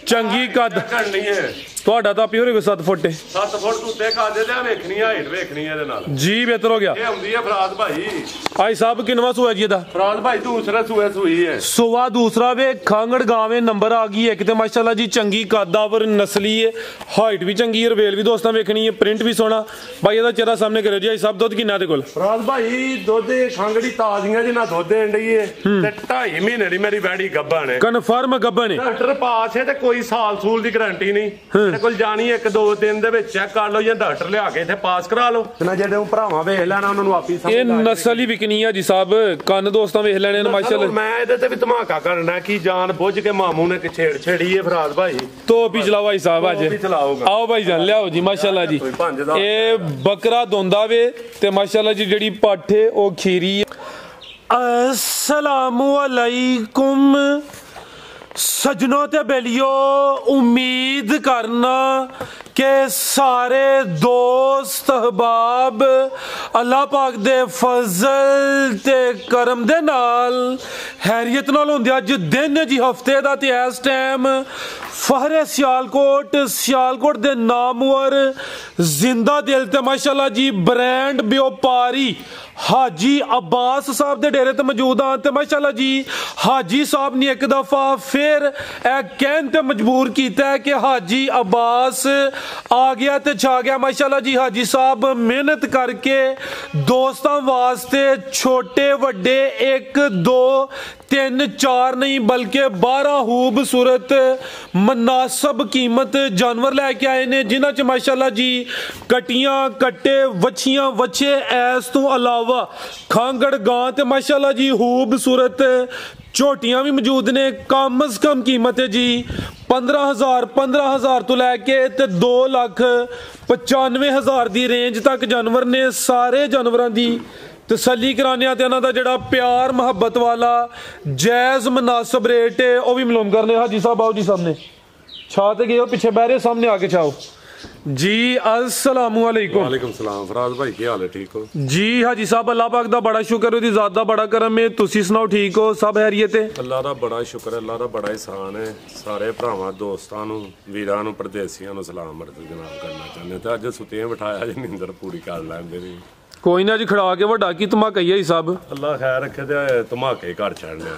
ਚੰਗੀ ਕੱਦ ਤੁਹਾਡਾ ਤਾਂ ਪਿਓਰ 7 ਫੁੱਟ 7 ਫੁੱਟ ਉੱਤੇ ਕਾਦੇ ਲਿਆ ਵੇਖਣੀ ਹਾਈਟ ਵੇਖਣੀ ਇਹਦੇ ਨਾਲ ਜੀ ਬਿਹਤਰ ਹੋ ਗਿਆ ਇਹ ਆਉਂਦੀ ਹੈ ਫਰਾਦ ਭਾਈ ਆਈ ਸਾਹਿਬ ਕਿੰਨਵਾ ਸੂਆ ਜੀ ਇਹਦਾ ਫਰਾਦ ਭਾਈ ਦੂਸਰਾ ਸੂਆ ਸੂਈ ਹੈ ਸੁਆ ਦੂਸਰਾ ਵੇ ਖਾਂਗੜ ਗਾਵੇਂ ਨੰਬਰ ਆ ਗਈ ਇੱਕ ਤੇ ਮਾਸ਼ਾਅੱਲਾ ਜੀ ਚੰਗੀ ਕਾਦਾਵਰ ਨਸਲੀ ਹੈ ਹਾਈਟ ਵੀ ਚੰਗੀ ਹੈ ਰਵੇਲ ਵੀ ਦੋਸਤਾਂ ਵੇਖਣੀ ਹੈ ਪ੍ਰਿੰਟ ਵੀ ਸੋਹਣਾ ਭਾਈ ਇਹਦਾ ਚਿਹਰਾ ਸਾਹਮਣੇ ਕਰਿਓ ਜੀ ਆਈ ਸਾਹਿਬ ਦੁੱਧ ਕਿੰਨਾ ਦੇ ਕੋਲ ਫਰਾਦ ਭਾਈ ਦੁੱਧ ਖਾਂਗੜੀ ਤਾਜ਼ੀਆਂ ਜਿੰਨਾ ਦੁੱਧ ਦੇਣ ਡਈ ਹੈ ਤੇ 2.5 ਮਹੀਨੇ ਦੀ ਮੇਰੀ ਵੈੜੀ ਗੱਭਣ ਹੈ ਕਨਫਰਮ ਗੱਭਣ ਹੈ ਡਾਕਟਰ ਪਾਸ ਹੈ ਤੇ ਕੋਈ ਸਾਲ ਸੂਲ ਦੀ ਗਾਰੰਟੀ ਨਹੀਂ ਮੇਰੇ ਕੋਲ ਜਾਣੀ 1-2 ਦਿਨ ਦੇ ਵਿੱਚ ਚੈੱਕ ਕਰ ਲਓ ਜਾਂ ਡਾਕਟਰ ਲਿਆ ਕੇ ਇੱਥੇ ਪਾਸ ਕਰਾ ਲਓ ਨਾ ਜਿਹੜੇ ਭਰਾਵਾਂ ਵੇਖ ਲੈਣਾ ਉਹਨਾਂ ਨੂੰ ਆਪੀ ਸਮਝ ਇਹ ਨਸਲ ਹੀ ਵਿਕਣੀ ਆ ਜੀ ਸਾਹਿਬ ਕੰਨ ਦੋਸਤਾਂ ਵੇਖ ਲੈਣੇ ਨੇ ਮਾਸ਼ਾਅੱਲਾ ਮੈਂ ਇਹਦੇ ਤੇ ਵੀ ਧਮਾਕਾ ਕਰਨਾ ਕਿ ਜਾਨ ਬੁੱਝ ਕੇ ਮਾਮੂ ਨੇ ਛੇੜ ਛੇੜੀ ਹੈ ਫਰਾਦ ਭਾਈ ਤੋਪ ਹੀ ਚਲਾਓ ਭਾਈ ਸਾਹਿਬ ਅੱਜ ਆਓ ਭਾਈ ਜਾਨ ਲਿਆਓ ਜੀ ਮਾਸ਼ਾਅੱਲਾ ਜੀ ਇਹ ਬੱਕਰਾ ਦੋਂਦਾ ਵੇ ਤੇ ਮਾਸ਼ਾਅੱਲਾ ਜੀ ਜਿਹੜੀ ਪੱਠ ਹੈ ਉਹ ਖੀਰੀ ਹੈ अस्सलामु अलैकुम सजनों ते बेलियो उम्मीद करना कि सारे दोस्त अहबाब अल्लाह पाक दे फजल ते करम दे नाल हैरियत नाल होंदे अज दिन जी हफ्ते दा ते इस टाइम फहरे सियालकोट दे नामवर जिंदा दिल ते माशाअल्लाह जी ब्रांड व्यापारी हाजी अब्बास साहब दे डेरे ते मौजूद हाँ ते माशाअल्लाह जी हाजी साहब ने एक दफा फिर कहन ते मजबूर किया है कि हाजी अब्बास आ गया ते छा गया माशाअल्लाह जी हाजी साहब मेहनत करके दोस्तों वास्ते छोटे वड्डे 1 2 3 4 नहीं बल्कि 12 खूबसूरत मुनासब कीमत जानवर लैके आए ने जिन्हां च माशाअल्लाह जी कटियां कट्टे वछियां वछे ऐस तो अलावा खांगड़ गां ते माशाअल्लाह जी खूबसूरत झोटियां भी मौजूद ने कम अज कम कीमत है जी 15,000 तो लैके 2,95,000 दी रेंज तक जानवर ने सारे जानवरां दी तसली कराने आते इन्हां दा जिहड़ा प्यार मुहब्बत वाला जायज़ मुनासिब रेट है वह भी मालूम करने हाजी साहब आओ जी सामने छा ते गए हो पीछे बहरे सामने आके छाओ जी अस्सलामु अलैकुम वालेकुम सलाम फराज भाई क्या हाल है ठीक हो जी हाजी साहब अल्लाह पाक दा बड़ा शुक्र है ज़ात दा बड़ा करम है तुसी सुनाओ ठीक हो सब हैरियत है अल्लाह दा बड़ा शुक्र है अल्लाह दा बड़ा एहसान है सारे भरावां दोस्तां नूं वीरां नूं परदेसियां नूं सलाम अर्ज़ जनाब करना चाहते ते अज सुतियां बिठाया जी नींदर पूरी कर लैंदे नी कोई ना जी खड़ा के वड्डा की धमाका ही है साहब अल्लाह खैर रखे ते धमाके घर चढ़ने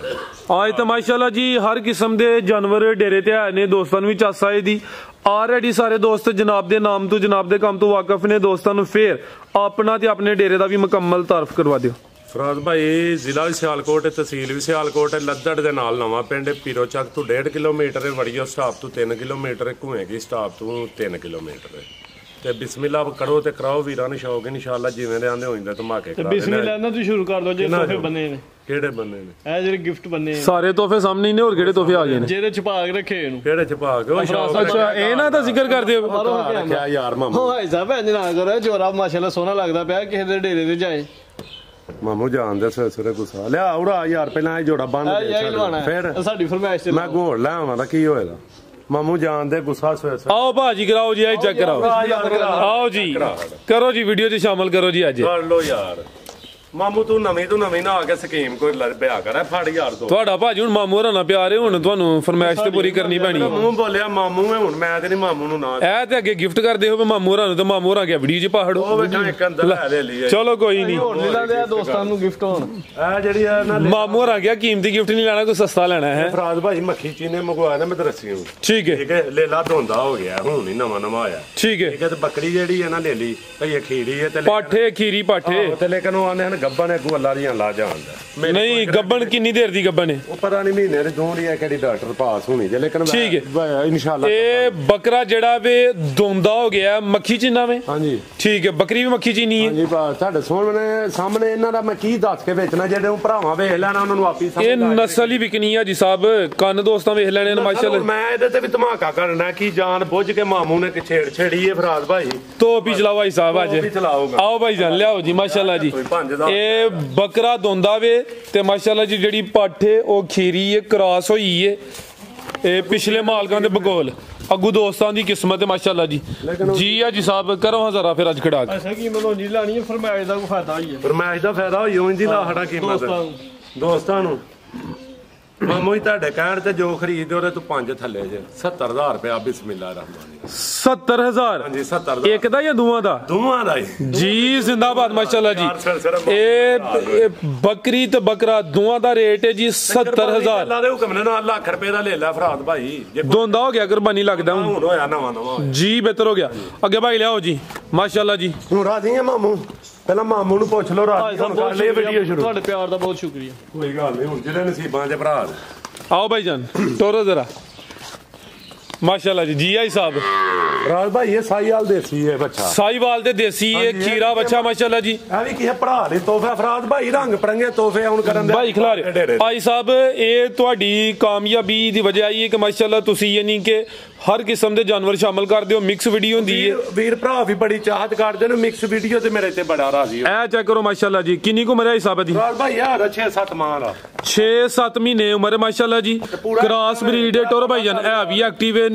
आज तो माशाअल्लाह जी हर किस्म के जानवर डेरे ते आए ने दोस्तां नूं भी चस आए दी ऑलरेडी सारे दोस्त जनाब दे नाम तो जनाब दे काम तो वाकफ ने दोस्तां नूं फिर अपना ते अपने डेरे दा भी मुकम्मल तारफ करवा दिओ फराज भाई जिला भी सियालकोट है तहसील भी सियालकोट है लद्दड़ दे नाल नवां पिंड पीरो चक तो 1.5 किलोमीटर है वड़ियो स्टाप तो 3 किलोमीटर है कुएं की स्टाप तो 3 किलोमीटर है ਤੇ ਬਿਸਮਿਲ੍ਲਾ ਕਰੋ ਤੇ ਕਰਾਓ ਵੀਰਾਂ ਨੂੰ ਸ਼ੌਕ ਇਨਸ਼ਾਅੱਲਾ ਜਿਵੇਂ ਦੇ ਆਂਦੇ ਹੋਈਂਦੇ ਧਮਾਕੇ ਕਰਾ ਦੇ ਬਿਸਮਿਲ੍ਲਾ ਨਾ ਤੁਸੀਂ ਸ਼ੁਰੂ ਕਰ ਦੋ ਜੇ ਤੋਹਫੇ ਬੰਨੇ ਨੇ ਕਿਹੜੇ ਬੰਨੇ ਨੇ ਇਹ ਜਿਹੜੇ ਗਿਫਟ ਬੰਨੇ ਸਾਰੇ ਤੋਹਫੇ ਸਾਹਮਣੇ ਨੇ ਹੋਰ ਕਿਹੜੇ ਤੋਹਫੇ ਆ ਗਏ ਨੇ ਜਿਹੜੇ ਛਪਾ ਕੇ ਰੱਖੇ ਇਹਨੂੰ ਕਿਹੜੇ ਛਪਾ ਕੇ ਉਹ ਸ਼ੌਕ ਅੱਛਾ ਇਹ ਨਾ ਤਾਂ ਜ਼ਿਕਰ ਕਰਦੇ ਹੋ ਕਿਆ ਯਾਰ ਮਾਮੂ ਭਾਈ ਸਾਹਿਬ ਇੰਜ ਨਾ ਕਰੋ ਜੋਰਾ ਮਾਸ਼ਾਅੱਲਾ ਸੋਹਣਾ ਲੱਗਦਾ ਪਿਆ ਕਿਸੇ ਦੇ ਡੇਰੇ ਤੇ ਜਾਏ ਮਾਮੂ ਜਾਣਦੇ ਸਵੇਰੇ ਗੁੱਸਾ ਲਿਆ ਉੜਾ ਯਾਰ ਪਹਿਲਾਂ ਇਹ ਜੋੜਾ ਬੰਨ ਦੇ ਫਿਰ ਸਾਡੀ ਫਰਮਾਇਸ਼ ਤੇ ਮੈਂ ਘੋੜ ਲੈ ਆਵਾਂ ਤਾਂ ਕੀ ਹੋਏਗਾ मामू जान दे गुस्सा आओ भाजी कराओ जी आई चेक कराओ आओ जी करो जी वीडियो च शामिल करो जी आज कर लो यार ਮਾਮੂ ਤੂੰ ਨਵੀਂ ਨਾ ਆ ਕੇ ਸਕੀਮ ਕੋਈ ਬਿਆ ਕਰ ਫੜ ਯਾਰ ਤੂੰ ਤੁਹਾਡਾ ਭਾਜੀ ਹੁਣ ਮਾਮੂ ਹੋਰਾਂ ਨਾਲ ਪਿਆਰ ਹੈ ਹੁਣ ਤੁਹਾਨੂੰ ਫਰਮਾਇਸ਼ ਤੇ ਪੂਰੀ ਕਰਨੀ ਪੈਣੀ ਹੈ ਮੂੰਹ ਬੋਲਿਆ ਮਾਮੂ ਹੈ ਹੁਣ ਮੈਂ ਤੇ ਨਹੀਂ ਮਾਮੂ ਨੂੰ ਨਾ ਇਹ ਤੇ ਅੱਗੇ ਗਿਫਟ ਕਰਦੇ ਹੋ ਮਾਮੂ ਹੋਰਾਂ ਨੂੰ ਤੇ ਮਾਮੂ ਹੋਰਾਂ ਗਿਆ ਵੀਡੀਓ 'ਚ ਪਾੜੋ ਉਹ ਵੇਖਾਂ ਇੱਕ ਅੰਦਰ ਲੈ ਲਈ ਚਲੋ ਕੋਈ ਨਹੀਂ ਹੋਰ ਲੈ ਲਿਆ ਦੋਸਤਾਂ ਨੂੰ ਗਿਫਟ ਹੋਣ ਇਹ ਜਿਹੜੀ ਆ ਨਾ ਮਾਮੂ ਹੋਰਾਂ ਗਿਆ ਕੀਮਤੀ ਗਿਫਟ ਨਹੀਂ ਲੈਣਾ ਕੋਈ ਸਸਤਾ ਲੈਣਾ ਹੈ ਫਰਾਜ਼ ਭਾਈ ਮੱਖੀ ਚੀਨੇ ਮੰਗਵਾਇਆ ਨਾ ਮਦਰਸੀ ਨੂੰ ਠੀਕ ਹੈ ਲੇਲਾ ਧੋਂਦਾ ਹੋ ਗਿਆ ਹੁਣ ਹੀ ਨਵਾਂ ਆਇਆ ਠੀਕ ਹੈ ਤੇ ਬੱਕਰੀ ਜਿਹੜੀ ਹੈ ਨਾ ਲੈ ਲਈ ਭਈ ਖੀਰੀ ਹੈ ਤੇ ਪਾਠੇ ਖੀਰੀ ਪਾਠੇ ਤੇ ਲੇਕਿਨ ਉਹ ਆਂਦੇ ਹਨ ਗੱਬਾਂ ਨੇ ਅੱਗੂ ਅੱਲਾ ਦੀਆਂ ਲਾ ਜਾਂਦਾ ਨਹੀਂ ਗੱਬਣ ਕਿੰਨੀ ਦੇਰ ਦੀ ਗੱਬਣ ਹੈ ਉਹ ਪਤਾ ਨਹੀਂ ਮਹੀਨੇ ਦੇ ਦੋ ਦੀ ਕਿਹੜੀ ਡਾਕਟਰ ਪਾਸ ਹੋਣੀ ਜੇ ਲੇਕਿਨ ਠੀਕ ਹੈ ਇਨਸ਼ਾਅੱਲਾ ਇਹ ਬੱਕਰਾ ਜਿਹੜਾ ਵੇ ਦੋਂਦਾ ਹੋ ਗਿਆ ਮੱਖੀ ਚੀਨਾ ਵੇ ਹਾਂਜੀ ਠੀਕ ਹੈ ਬੱਕਰੀ ਵੀ ਮੱਖੀ ਚੀਨੀ ਹੈ ਹਾਂਜੀ ਤੁਹਾਡੇ ਸਾਹਮਣੇ ਇਹਨਾਂ ਦਾ ਮੈਂ ਕੀ ਦੱਸ ਕੇ ਵੇਚਣਾ ਜਿਹੜੇ ਉਹ ਭਰਾਵਾਂ ਵੇਖ ਲੈਣਾ ਉਹਨਾਂ ਨੂੰ ਆਪੀ ਸਮਝ ਇਹ ਨਸਲ ਹੀ ਵਿਕਣੀ ਆ ਜੀ ਸਾਹਿਬ ਕੰਨ ਦੋਸਤਾਂ ਵੇਖ ਲੈਣੇ ਨੇ ਮਾਸ਼ਾਅੱਲਾ ਮੈਂ ਇਹਦੇ ਤੇ ਵੀ ਧਮਾਕਾ ਕਰਨਾ ਕਿ ਜਾਨ ਬੁੱਝ ਕੇ ਮਾਮੂ ਨੇ ਛੇੜ ਛੇੜੀ ਹੈ ਫਰਾਜ਼ ਭਾਈ ਤੋਪ ਹੀ ਚਲਾਓ ਭਾਈ ਸਾਹਿਬ ਅੱਜ ਆਓ ਭਾਈ ਜਾਨ ਲਿਆਓ ਜੀ ਮਾਸ਼ਾਅੱਲਾ ਜੀ ਇਹ ਬੱਕਰਾ ਦੋਂਦਾ ਵੇ ਤੇ ਮਾਸ਼ਾਅੱਲਾ ਜੀ ਜਿਹੜੀ ਪੱਠ ਹੈ ਉਹ ਖੀਰੀ ਹੈ ਕ੍ਰਾਸ ਹੋਈ ਹੈ ਇਹ ਪਿਛਲੇ ਮਾਲਕਾਂ ਦੇ ਬਗੋਲ ਅੱਗੂ ਦੋਸਤਾਂ ਦੀ ਕਿਸਮਤ ਹੈ ਮਾਸ਼ਾਅੱਲਾ ਜੀ ਜੀ ਆ ਜੀ ਸਾਹਿਬ ਕਰੋ ਹਜ਼ਾਰਾ ਫਿਰ ਅੱਜ ਖੜਾ ਕੇ ਅੱਛਾ ਕੀ ਮੈਨੂੰ ਜੀ ਲਾਣੀ ਹੈ ਫਰਮਾਇਸ਼ ਦਾ ਕੋਈ ਫਾਇਦਾ ਹੋਈ ਹੈ ਫਰਮਾਇਸ਼ ਦਾ ਫਾਇਦਾ ਹੋਈ ਉਂਝ ਦੀ ਲਾ ਸਾਡਾ ਕੀਮਤ ਦੋਸਤਾਂ ਨੂੰ ਮਾਮੂ ਜੀ ਤੁਹਾਡੇ ਕਹਿਣ ਤੇ ਜੋ ਖਰੀਦਦੇ ਉਹਦੇ ਤੋਂ 5 ਥੱਲੇ ਜੇ 70000 ਰੁਪਇਆ ਬਿਸਮਿਲ੍ਲਾ ਰਹਿਮਾਨ 70000 ਹਾਂਜੀ 70000 ਇੱਕ ਦਾ ਜਾਂ ਦੋਵਾਂ ਦਾ? ਦੋਵਾਂ ਦਾ ਹੀ ਜੀ ਜ਼ਿੰਦਾਬਾਦ ਮਾਸ਼ਾਅੱਲਾ ਜੀ। ਇਹ ਬੱਕਰੀ ਤੇ ਬੱਕਰਾ ਦੋਵਾਂ ਦਾ ਰੇਟ ਹੈ ਜੀ 70000। ਅੱਲਾ ਦੇ ਹੁਕਮ ਨਾਲ ਲੱਖ ਰੁਪਏ ਦਾ ਲੈ ਲੈ ਫਰਾਦ ਭਾਈ ਦੋਂਦਾ ਹੋ ਗਿਆ ਕੁਰਬਾਨੀ ਲੱਗਦਾ ਹੁਣ ਹੋਇਆ ਨਵਾਂ ਜੀ। ਬਿਹਤਰ ਹੋ ਗਿਆ। ਅੱਗੇ ਭਾਈ ਲਿਆਓ ਜੀ ਮਾਸ਼ਾਅੱਲਾ ਜੀ। ਹੁਣ ਰਾਜ਼ੀ ਆ ਮਾਮੂ? ਪਹਿਲਾਂ ਮਾਮੂ ਨੂੰ ਪੁੱਛ ਲਓ ਰਾਜ਼ੀ ਹੁਣ ਕਰ ਲਈ ਵੀਡੀਓ ਸ਼ੁਰੂ। ਤੁਹਾਡੇ ਪਿਆਰ ਦਾ ਬਹੁਤ ਸ਼ੁਕਰੀਆ। ਕੋਈ ਗੱਲ ਨਹੀਂ ਹੁਣ ਜਿਹੜੇ ਨਸੀਬਾਂ 'ਚ ਭਰਾ आओ भाईजान टोरो जरा माशाल्लाह जी। जी आई साहब राज भाई ये साहीवाल देसी है बच्चा। साहीवाल दे देसी ये खीरा बच्चा माशाल्लाह जी। ਇਹ ਵੀ ਕਿਸੇ ਭਰਾ ਲਈ ਤੋਹਫਾ ਫਰਾਦ ਭਾਈ ਰੰਗ ਪਰੰਗੇ ਤੋਹਫੇ ਹੁਣ ਕਰਨ ਦੇ ਭਾਈ ਖਿਲਾਰੇ ਭਾਈ ਸਾਹਿਬ ਇਹ ਤੁਹਾਡੀ ਕਾਮਯਾਬੀ ਦੀ ਵਜ੍ਹਾ ਇਹ ਕਿ ਮਾਸ਼ਾਅੱਲਾ ਤੁਸੀਂ ਯਾਨੀ ਕਿ ਹਰ ਕਿਸਮ ਦੇ ਜਾਨਵਰ ਸ਼ਾਮਲ ਕਰਦੇ ਹੋ। ਮਿਕਸ ਵੀਡੀਓ ਹੁੰਦੀ ਹੈ। ਵੀਰ ਭਰਾ ਵੀ ਬੜੀ ਚਾਹਤ ਕਰਦੇ ਨੇ ਮਿਕਸ ਵੀਡੀਓ ਤੇ ਮੇਰੇ ਤੇ ਬੜਾ ਰਾਜ਼ੀ ਹੋ। ਇਹ ਚੈੱਕ ਕਰੋ ਮਾਸ਼ਾਅੱਲਾ ਜੀ ਕਿੰਨੀ ਕੁ ਉਮਰ ਹੈ ਹਿਸਾਬ ਦੀ? ਰਾਜ ਭਾਈ ਯਾਰ 6-7 ਮਾਹ ਦਾ 6-7 ਮਹੀਨੇ ਉਮਰ ਹੈ ਮਾਸ਼ਾਅੱਲਾ ਜੀ। ਕ੍ਰਾਸ ਬਰੀਡ ਹੈ ਟੋਰ ਭਾਈਜਾਨ। ਇਹ ਵੀ ਐਕਟਿਵ ਹੈ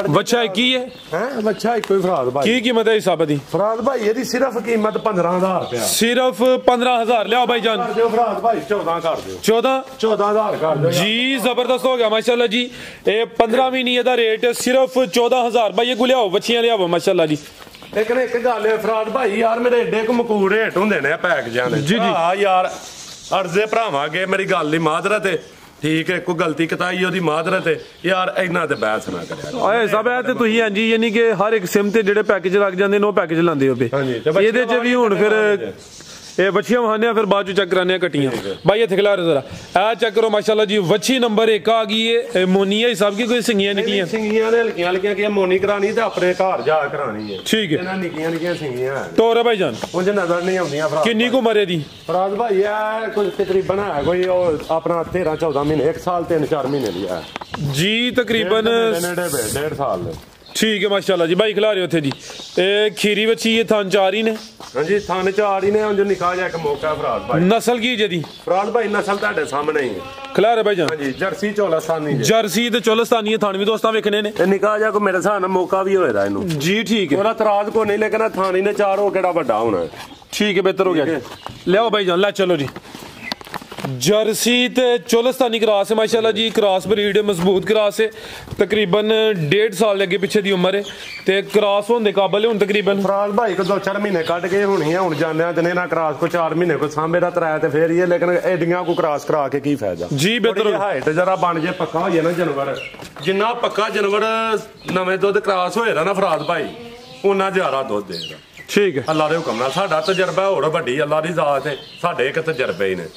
ਬੱਚਾ ਕੀ ਹੈ? ਹੈ ਬੱਚਾ ਇੱਕੋ ਹੀ ਫਰਾਦ ਭਾਈ। ਕੀ ਕੀਮਤ ਹੈ ਹਿਸਾਬ ਦੀ? ਫਰਾਦ ਭਾਈ ਇਹਦੀ ਸਿਰਫ ਕੀਮਤ 15000 ਰੁਪਇਆ। ਸਿਰਫ 15000 ਲਿਆਓ ਭਾਈਜਾਨ। ਕਰ ਦਿਓ ਫਰਾਦ ਭਾਈ 14 ਕਰ ਦਿਓ। 14000 ਕਰ ਦਿਓ ਜੀ। ਜ਼ਬਰਦਸਤ ਹੋ ਗਿਆ ਮਾਸ਼ਾਅੱਲਾ ਜੀ। ਇਹ 15 ਮਹੀਨੇ ਦਾ ਰੇਟ ਸਿਰਫ 14000 ਭਾਈ। ਇਹ ਕੋ ਲਿਆਓ ਬੱਚੀਆਂ ਲਿਆਓ ਮਾਸ਼ਾਅੱਲਾ ਜੀ। ਲੇਕਿਨ ਇੱਕ ਗੱਲ ਹੈ ਫਰਾਦ ਭਾਈ ਯਾਰ ਮੇਰੇ ਏਡੇ ਕੁ ਮਕੂਰ ਰੇਟ ਹੁੰਦੇ ਨੇ ਪੈਕ ਜਾਣੇ ਜੀ ਜੀ ਯਾਰ ਅਰਜ਼ੇ ਭਰਾਵਾਂਗੇ ਮੇਰੀ ਗੱਲ ਦੀ ਮਾਦਰਤ ਹੈ ਠੀਕ ਹੈ ਕੋਈ ਗਲਤੀ ਕਤਾਈ ਉਹਦੀ ਮਾਦਰਤ ਹੈ ਯਾਰ ਇਹਨਾਂ ਤੇ ਬਹਿਸ ਨਾ ਕਰਿਆ ਓਏ ਸਭ ਇਹ ਤੇ ਤੁਸੀਂ ਹਾਂਜੀ ਯਾਨੀ ਕਿ ਹਰ ਇੱਕ ਸਿਮ ਤੇ ਜਿਹੜੇ ਪੈਕੇਜ ਲੱਗ ਜਾਂਦੇ ਨੇ ਉਹ ਪੈਕੇਜ ਲਾਉਂਦੇ ਹੋ ਪਏ। ਇਹਦੇ ਚ ਵੀ ਹੁਣ ਫਿਰ ਇਹ ਬੱਚੀਆਂ ਵਹਾਨੇ ਫਿਰ ਬਾਅਦ ਚ ਚੈੱਕ ਕਰਾਨੇ ਕੱਟੀਆਂ ਭਾਈ। ਇੱਥੇ ਖਿਲਾ ਜ਼ਰਾ ਇਹ ਚੈੱਕ ਕਰੋ ਮਾਸ਼ਾਅੱਲਾ ਜੀ। ਵੱਛੀ ਨੰਬਰ 1 ਆ ਗਈ ਹੈ ਮੋਨੀਆ ਹਿਸਾਬ ਕੀ ਕੋਈ ਸਿੰਗੀਆਂ ਨਿਕਲੀਆਂ? ਸਿੰਗੀਆਂ ਨੇ ਹਲਕੀਆਂ ਹਲਕੀਆਂ ਕਿ ਮੋਨੀ ਕਰਾਣੀ ਤੇ ਆਪਣੇ ਘਰ ਜਾ ਕਰਾਣੀ ਹੈ। ਠੀਕ ਹੈ। ਇਹਨਾਂ ਨਿੱਕੀਆਂ ਨਿੱਕੀਆਂ ਸਿੰਗੀਆਂ ਤੋਰ ਭਾਈਜਾਨ ਉਂਝ ਨਜ਼ਰ ਨਹੀਂ ਆਉਂਦੀਆਂ ਫਰਾਦ। ਕਿੰਨੀ ਕੁ ਉਮਰ ਹੈ ਦੀ? ਫਰਾਦ ਭਾਈ ਇਹ ਕੋਈ ਤਕਰੀਬਨ ਹੈ ਕੋਈ ਉਹ ਆਪਣਾ 13-14 ਮਹੀਨੇ 1 ਸਾਲ 3-4 ਮਹੀਨੇ ਦੀ ਹੈ ਜੀ ਤਕਰੀਬਨ 1.5 ਸਾਲ ਦੇ। ਠੀਕ ਹੈ ਮਾਸ਼ਾਅੱਲਾ ਜੀ। ਭਾਈ ਖਿਲਾ ਰਹੇ ਉੱਥੇ ਜੀ। ਇਹ ਖੀਰੀ ਬੱਚੀ ਇਹ ਥਾਂ ਚਾਰ ਹੀ ਨੇ? ਹਾਂਜੀ ਥਾਂ ਚਾਰ ਹੀ ਨੇ। ਉਂਝ ਨਿਕਾਹ ਜਾ ਇੱਕ ਮੌਕਾ ਫਰਾਦ ਭਾਈ। ਨਸਲ ਕੀ ਜਦੀ? ਫਰਾਦ ਭਾਈ ਨਸਲ ਤੁਹਾਡੇ ਸਾਹਮਣੇ ਹੀ ਹੈ। ਖਿਲਾ ਰਹੇ ਭਾਈਜਾਨ। ਹਾਂਜੀ ਜਰਸੀ ਚੋਲਸਤਾਨੀ ਜਰਸੀ ਤੇ ਚੋਲਸਤਾਨੀ ਥਾਣ ਵੀ ਦੋਸਤਾਂ ਵੇਖਣੇ ਨੇ। ਤੇ ਨਿਕਾਹ ਜਾ ਕੋ ਮੇਰੇ ਹਿਸਾਬ ਨਾਲ ਮੌਕਾ ਵੀ ਹੋਏਦਾ ਇਹਨੂੰ ਜੀ। ਠੀਕ ਹੈ। ਉਹਦਾ ਤਰਾਜ਼ ਕੋ ਨਹੀਂ ਲੇਕਿਨ ਥਾਣੀ ਨੇ ਚਾਰ ਹੋ ਕਿਹੜਾ ਵੱਡਾ ਹੋਣਾ। ਠੀਕ ਹੈ ਬਿਹਤਰ ਹੋ ਗਿਆ। ਲਿਆਓ ਭਾਈਜਾਨ ਲੈ ਚਲੋ ਜੀ। ਜਰਸੀ ਤੇ ਚੋਲਸਤਾਨੀ ਕ੍ਰਾਸ ਹੈ ਮਾਸ਼ਾਅੱਲਾ ਜੀ। ਕ੍ਰਾਸ ਬਰੀਡ ਮਜ਼ਬੂਤ ਕ੍ਰਾਸ ਹੈ। ਤਕਰੀਬਨ 1.5 ਸਾਲ ਦੇ ਅੱਗੇ ਪਿੱਛੇ ਦੀ ਉਮਰ ਹੈ ਤੇ ਕ੍ਰਾਸ ਹੋਣ ਦੇ ਕਾਬਲ ਹੈ ਹੁਣ ਤਕਰੀਬਨ। ਫਰਾਦ ਭਾਈ ਕੋ 2-4 ਮਹੀਨੇ ਕੱਢ ਕੇ ਹੋਣੀ ਹੈ ਹੁਣ ਜਾਂਦਿਆਂ ਤੇ ਨਾ ਕ੍ਰਾਸ ਕੋ 4 ਮਹੀਨੇ ਕੋ ਸਾਂਭੇ ਦਾ ਤਰਾਇਆ ਤੇ ਫੇਰ ਹੀ ਹੈ ਲੇਕਿਨ ਐਡੀਆਂ ਕੋ ਕ੍ਰਾਸ ਕਰਾ ਕੇ ਕੀ ਫਾਇਦਾ ਜੀ। ਬਿਹਤਰ ਹਾਈਟ ਜਰਾ ਬਣ ਜੇ ਪੱਕਾ ਹੋ ਜਾਏ ਨਾ ਜਾਨਵਰ ਜਿੰਨਾ ਪੱਕਾ ਜਾਨਵਰ ਨਵੇਂ ਦੁੱਧ ਕ੍ਰਾਸ ਹੋਏਦਾ ਨਾ ਫਰਾਦ ਭਾਈ ਉਹਨਾਂ ਜ਼ਿਆਦਾ ਦੁੱਧ ਦੇਗਾ। ਠੀਕ ਹੈ। ਅੱਲਾ ਦੇ ਹੁਕਮ ਨਾਲ ਸਾਡਾ ਤਜਰਬਾ ਹੋਰ ਵੱਡੀ ਅੱਲਾ ਦੀ ਜ਼ਾਤ ਹੈ ਸਾਡੇ ਇੱਕ ਤਜਰਬੇ ਹੀ ਨੇ।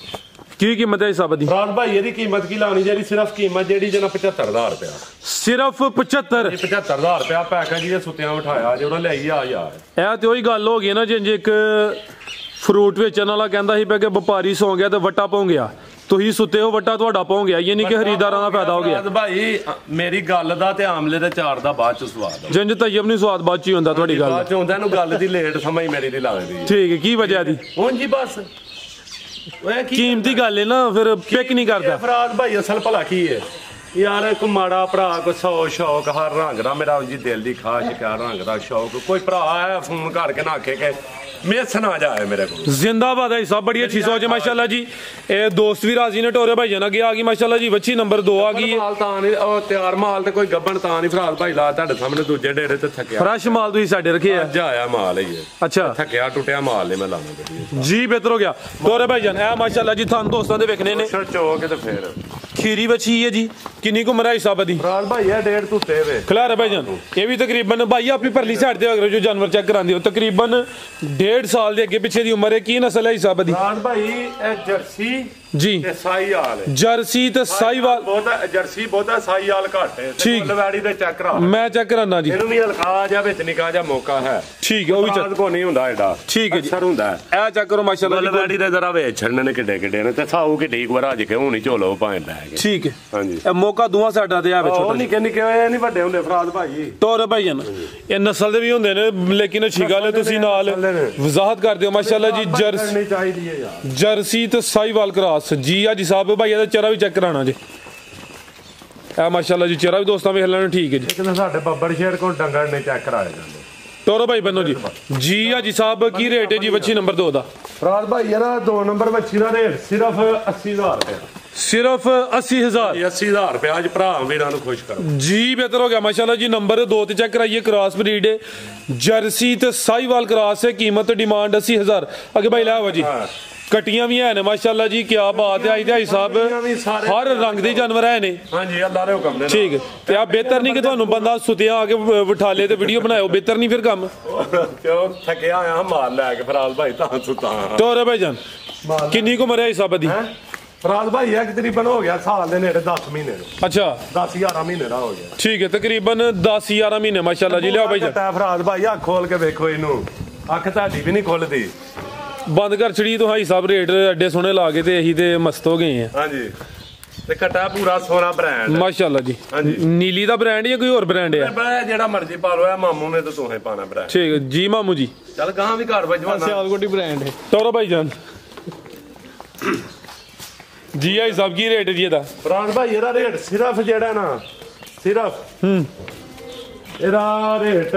ਕੀ ਕੀਮਤ ਹੈ ਹਿਸਾਬ ਦੀ? ਫਰਾਦ ਭਾਈ ਇਹਦੀ ਕੀਮਤ ਕੀ ਲਾਉਣੀ ਜਿਹੜੀ ਸਿਰਫ ਕੀਮਤ ਜਿਹੜੀ ਜਨਾ 75000 ਰੁਪਇਆ। ਸਿਰਫ 75? 75000 ਰੁਪਇਆ ਪੈਕੇਜ ਇਹ ਸੁੱਤਿਆਂ ਬਿਠਾਇਆ ਜਿਹੜਾ ਲਿਆਈ ਆ ਯਾਰ। ਇਹ ਤੇ ਉਹੀ ਗੱਲ ਹੋ ਗਈ ਨਾ ਜੇ ਇੱਕ ਫਰੂਟ ਵੇਚਣ ਵਾਲਾ ਕਹਿੰਦਾ ਸੀ ਕਿ ਵਪਾਰੀ ਸੌਂ ਗਿਆ ਤੇ ਵੱਟਾ ਪੌਂ ਗਿਆ। ਤੁਸੀਂ ਸੁੱਤੇ ਹੋ ਵੱਟਾ ਤੁਹਾਡਾ ਪਹੁੰਚ ਗਿਆ ਯਾਨੀ ਕਿ ਖਰੀਦਦਾਰਾਂ ਦਾ ਫਾਇਦਾ ਹੋ ਗਿਆ। ਭਾਈ ਮੇਰੀ ਗੱਲ ਦਾ ਤੇ ਆਮਲੇ ਦੇ ਚਾਰ ਦਾ ਬਾਅਦ ਚ ਸਵਾਦ ਆ। ਜਿੰਜ ਤੈਯਬ ਨਹੀਂ ਸਵਾਦ ਬਾਅਦ ਚ ਹੀ ਹੁੰਦਾ ਤੁਹਾਡੀ ਗੱਲ ਬਾਅਦ ਚ ਹੁੰਦਾ ਇਹਨੂੰ ਗੱਲ ਦੀ ਲੇਟ ਸਮਝ ਮੇਰੀ ਨਹੀਂ ਲੱਗਦੀ। ਠੀਕ ਹੈ। ਕੀ ਵਜ੍ਹਾ ਦੀ? ਹੁਣ ਜੀ ਬਸ ਕੀਮਤੀ ਗੱਲ ਹੈ ਨਾ ਫਿਰ ਪਿਕ ਨਹੀਂ ਕਰਦਾ ਫਰਾਦ ਭਾਈ। ਅਸਲ ਭਲਾ ਕੀ ਹੈ ਯਾਰ ਕੋ ਮਾੜਾ ਭਰਾ ਕੋ 100 ਸ਼ੌਕ ਹਰ ਰੰਗ ਦਾ ਮੇਰਾ ਜੀ ਦਿਲ ਦੀ ਖਾਸ਼ ਕਿਆ ਰੰਗ ਦਾ ਸ਼ੌਕ ਕੋਈ ਭਰਾ ਆਇਆ ਫੋਨ ਕਰਕੇ ਨਾ ਆਖੇ ਕਿ ਮਿਸ ਨਾ ਜਾਏ ਮੇਰੇ ਕੋਲ। जिंदाबाद है सब बड़ी अच्छी सोच है माशाल्लाह जी। ए दोस्त भी राजी ने टोरे भाई जना की आ गई माशाल्लाह जी। बच्ची नंबर 2 आ गई माल तां नहीं और तैयार माल ते कोई गब्बन तां नहीं फराद भाई ला ਤੁਹਾਡੇ ਸਾਹਮਣੇ ਦੂਜੇ ਢੇੜੇ ਤੇ ਥੱਕਿਆ फ्रेश माल ਤੁਸੀਂ ਸਾਡੇ ਰੱਖੇ ਆ? ਅੱਜ ਆਇਆ ਮਾਲ ਹੀ ਹੈ। अच्छा ਥੱਕਿਆ ਟੁੱਟਿਆ ਮਾਲ ਨਹੀਂ ਮੈਂ ਲਾਣਾ ਗੱਡੀ जी। बेहतर हो गया टोरे भाई जान। ए माशाल्लाह जी थान दोस्तां दे वेखने ने ਚੋਕ ਤੇ ਫੇਰ खीरी बच्ची है जी। किन्नी को मरा हिसाब दी? फराद भाई ये 1.5 तुत्ते वे खिलारे भाई जान। ये भी तकरीबन भाई अपनी परली साइड ते अगर जो जानवर चेक करांदे हो तकरीबन 1.5 साल दे अगे पीछे दी उम्र है। की नस्ल है हिसाब दी? फराद भाई ए जर्सी जी ਤੇ ਸਾਈਵਾਲ जर्सी ते साईवाल ਬਹੁਤਾ ਜਰਸੀ ਬਹੁਤਾ ਸਾਈਵਾਲ ਘੱਟ ਹੈ ਠੀਕ। ਲਵਾੜੀ ਦੇ ਚੈੱਕ ਕਰਾ मैं चेक कराना जी। ਇਹਨੂੰ ਵੀ ਹਲਕਾ ਜਾ ਵਿੱਚ ਨਿਕਾ ਜਾ ਮੌਕਾ ਹੈ। ठीक है वो भी ਫਰਾਦ ਕੋ ਨਹੀਂ ਹੁੰਦਾ ਐਡਾ ठीक है जी। ਅਕਸਰ ਹੁੰਦਾ ए चेक करो माशाल्लाह जी। ਲਵਾੜੀ ਦੇ ਜ਼ਰਾ ਵੇਚ ਛੱਡਣੇ ਨੇ ਕਿੱਡੇ ਕਿੱਡੇ ਨੇ ਤੇ ਸਾਊ ਕਿੱਡੀ ਇੱਕ ਵਾਰ ਅੱਜ ਕੇ ਹੁਣੀ ਝੋਲੋ ਭਾਵੇਂ ਲੈ ਕੇ। ठीक है। ਹਾਂਜੀ ए मौका दुआ साडा ते आ वे ਉਹ छोटा ਨਿੱਕੇ ਨਿੱਕੇ ਹੋਏ ਨਹੀਂ ਵੱਡੇ ਹੁੰਦੇ ਫਰਾਦ ਭਾਈ। ਟੋਰ ਭਾਈ ਜਾਨ ਇਹ ਨਸਲ ਦੇ ਵੀ ਹੁੰਦੇ ਨੇ ਲੇਕਿਨ ਅੱਛੀ ਗੱਲ ਹੈ ਤੁਸੀਂ ਨਾਲ ਵਜ਼ਾਹਤ ਕਰਦੇ ਹੋ ਮਾਸ਼ਾਅੱਲਾ ਜੀ। ਕਰਨੀ ਚਾਹੀਦੀ ਹੈ ਯਾਰ। ਜਰਸੀ ਤੇ ਸਾਈਵਾਲ ਕ੍ਰਾਸ ਜੀ ਆ ਜੀ ਸਾਹਿਬ ਭਾਈ ਇਹਦਾ ਚਿਹਰਾ ਵੀ ਚੈੱਕ ਕਰਾਣਾ ਜੀ। ਆ ਮਾਸ਼ਾਅੱਲਾ ਜੀ ਚਿਹਰਾ ਵੀ ਦੋਸਤਾਂ ਵੇਖ ਲੈਣਾ ਠੀਕ ਹੈ ਜੀ। ਇੱਕ ਤਾਂ ਸਾਡੇ ਬੱਬਰ ਸ਼ੇਰ ਕੋਲ ਡੰਗਰ ਨੇ ਚੈੱਕ ਕਰਾਏ ਜਾਂਦੇ। ਟੋਰ ਭਾਈ ਬੰਨੋ ਜੀ। ਜੀ ਆ ਜੀ ਸਾਹਿਬ ਕੀ ਰੇਟ ਹੈ ਜੀ ਬੱਚੀ ਨੰਬਰ 2 ਦਾ? ਫਰਾਦ ਭਾਈ ਯਾਰ 2 ਨੰਬਰ ਬੱਚੀ ਦਾ ਰੇਟ ਸਿਰਫ 80000 ਰੁਪਏ। ਸਿਰਫ 80000 80000 ਰੁਪਏ ਅੱਜ ਭਰਾ ਵੀਰਾਂ ਨੂੰ ਖੁਸ਼ ਕਰੋ ਜੀ। ਬਿਹਤਰ ਹੋ ਗਿਆ ਮਾਸ਼ਾਅੱਲਾ ਜੀ। ਨੰਬਰ 2 ਤੇ ਚੈੱਕ ਕਰਾਈਏ। ਕ੍ਰਾਸ ਬਰੀਡ ਹੈ, ਜਰਸੀ ਤੇ ਸਾਹੀਵਾਲ ਕ੍ਰਾਸ ਹੈ। ਕੀਮਤ ਡਿਮਾਂਡ 80000। ਅੱਗੇ ਭਾਈ ਲੈ ਆਓ ਜੀ। कटियां भी है माशाल्लाह जी, क्या बात है। आई साहब हर रंग के जानवर है हाँ जी, अल्लाह दे हुक्म दे। ठीक है। आप बेहतर नहीं कि तुहानू बंदा सुतिया आके बिठा ले ते वीडियो बनाओ, बेहतर नहीं फिर काम क्यों थकिया आया माल लैके फराज भाई तां सुता तो रे भाईजान किन्नी को मरे साहब दी फराज भाई है तकरीबन हो गया साल दे नेड़े 10 महीने। अच्छा 10-11 महीने दा हो गया। ठीक है, तकरीबन 10-11 महीने माशाल्लाह जी। लिया भाईजान फराज भाई अख खोल के देखो इनू, अख ताड़ी भी नहीं खुलदी। बंद कर छड़ी तो हाई साहब रेट एडे सोने ला के ते यही ते मस्त हो गए हैं। हां जी, ते कटा पूरा सोना ब्रांड माशाल्लाह जी। हां जी, नीली दा ब्रांड या कोई और ब्रांड है? ब्रांड जेड़ा मर्जी पा लो, मामू ने तो तुहे पाना ब्रांड। ठीक है जी मामू जी। चल कहां भी घर भजवाना सियालकोटी ब्रांड है। तोरो भाईजान जी आई साहब की रेट जी दा? फराज भाई एदा रेट सिर्फ जेड़ा ना सिर्फ ਇਹਦਾ ਰੇਟ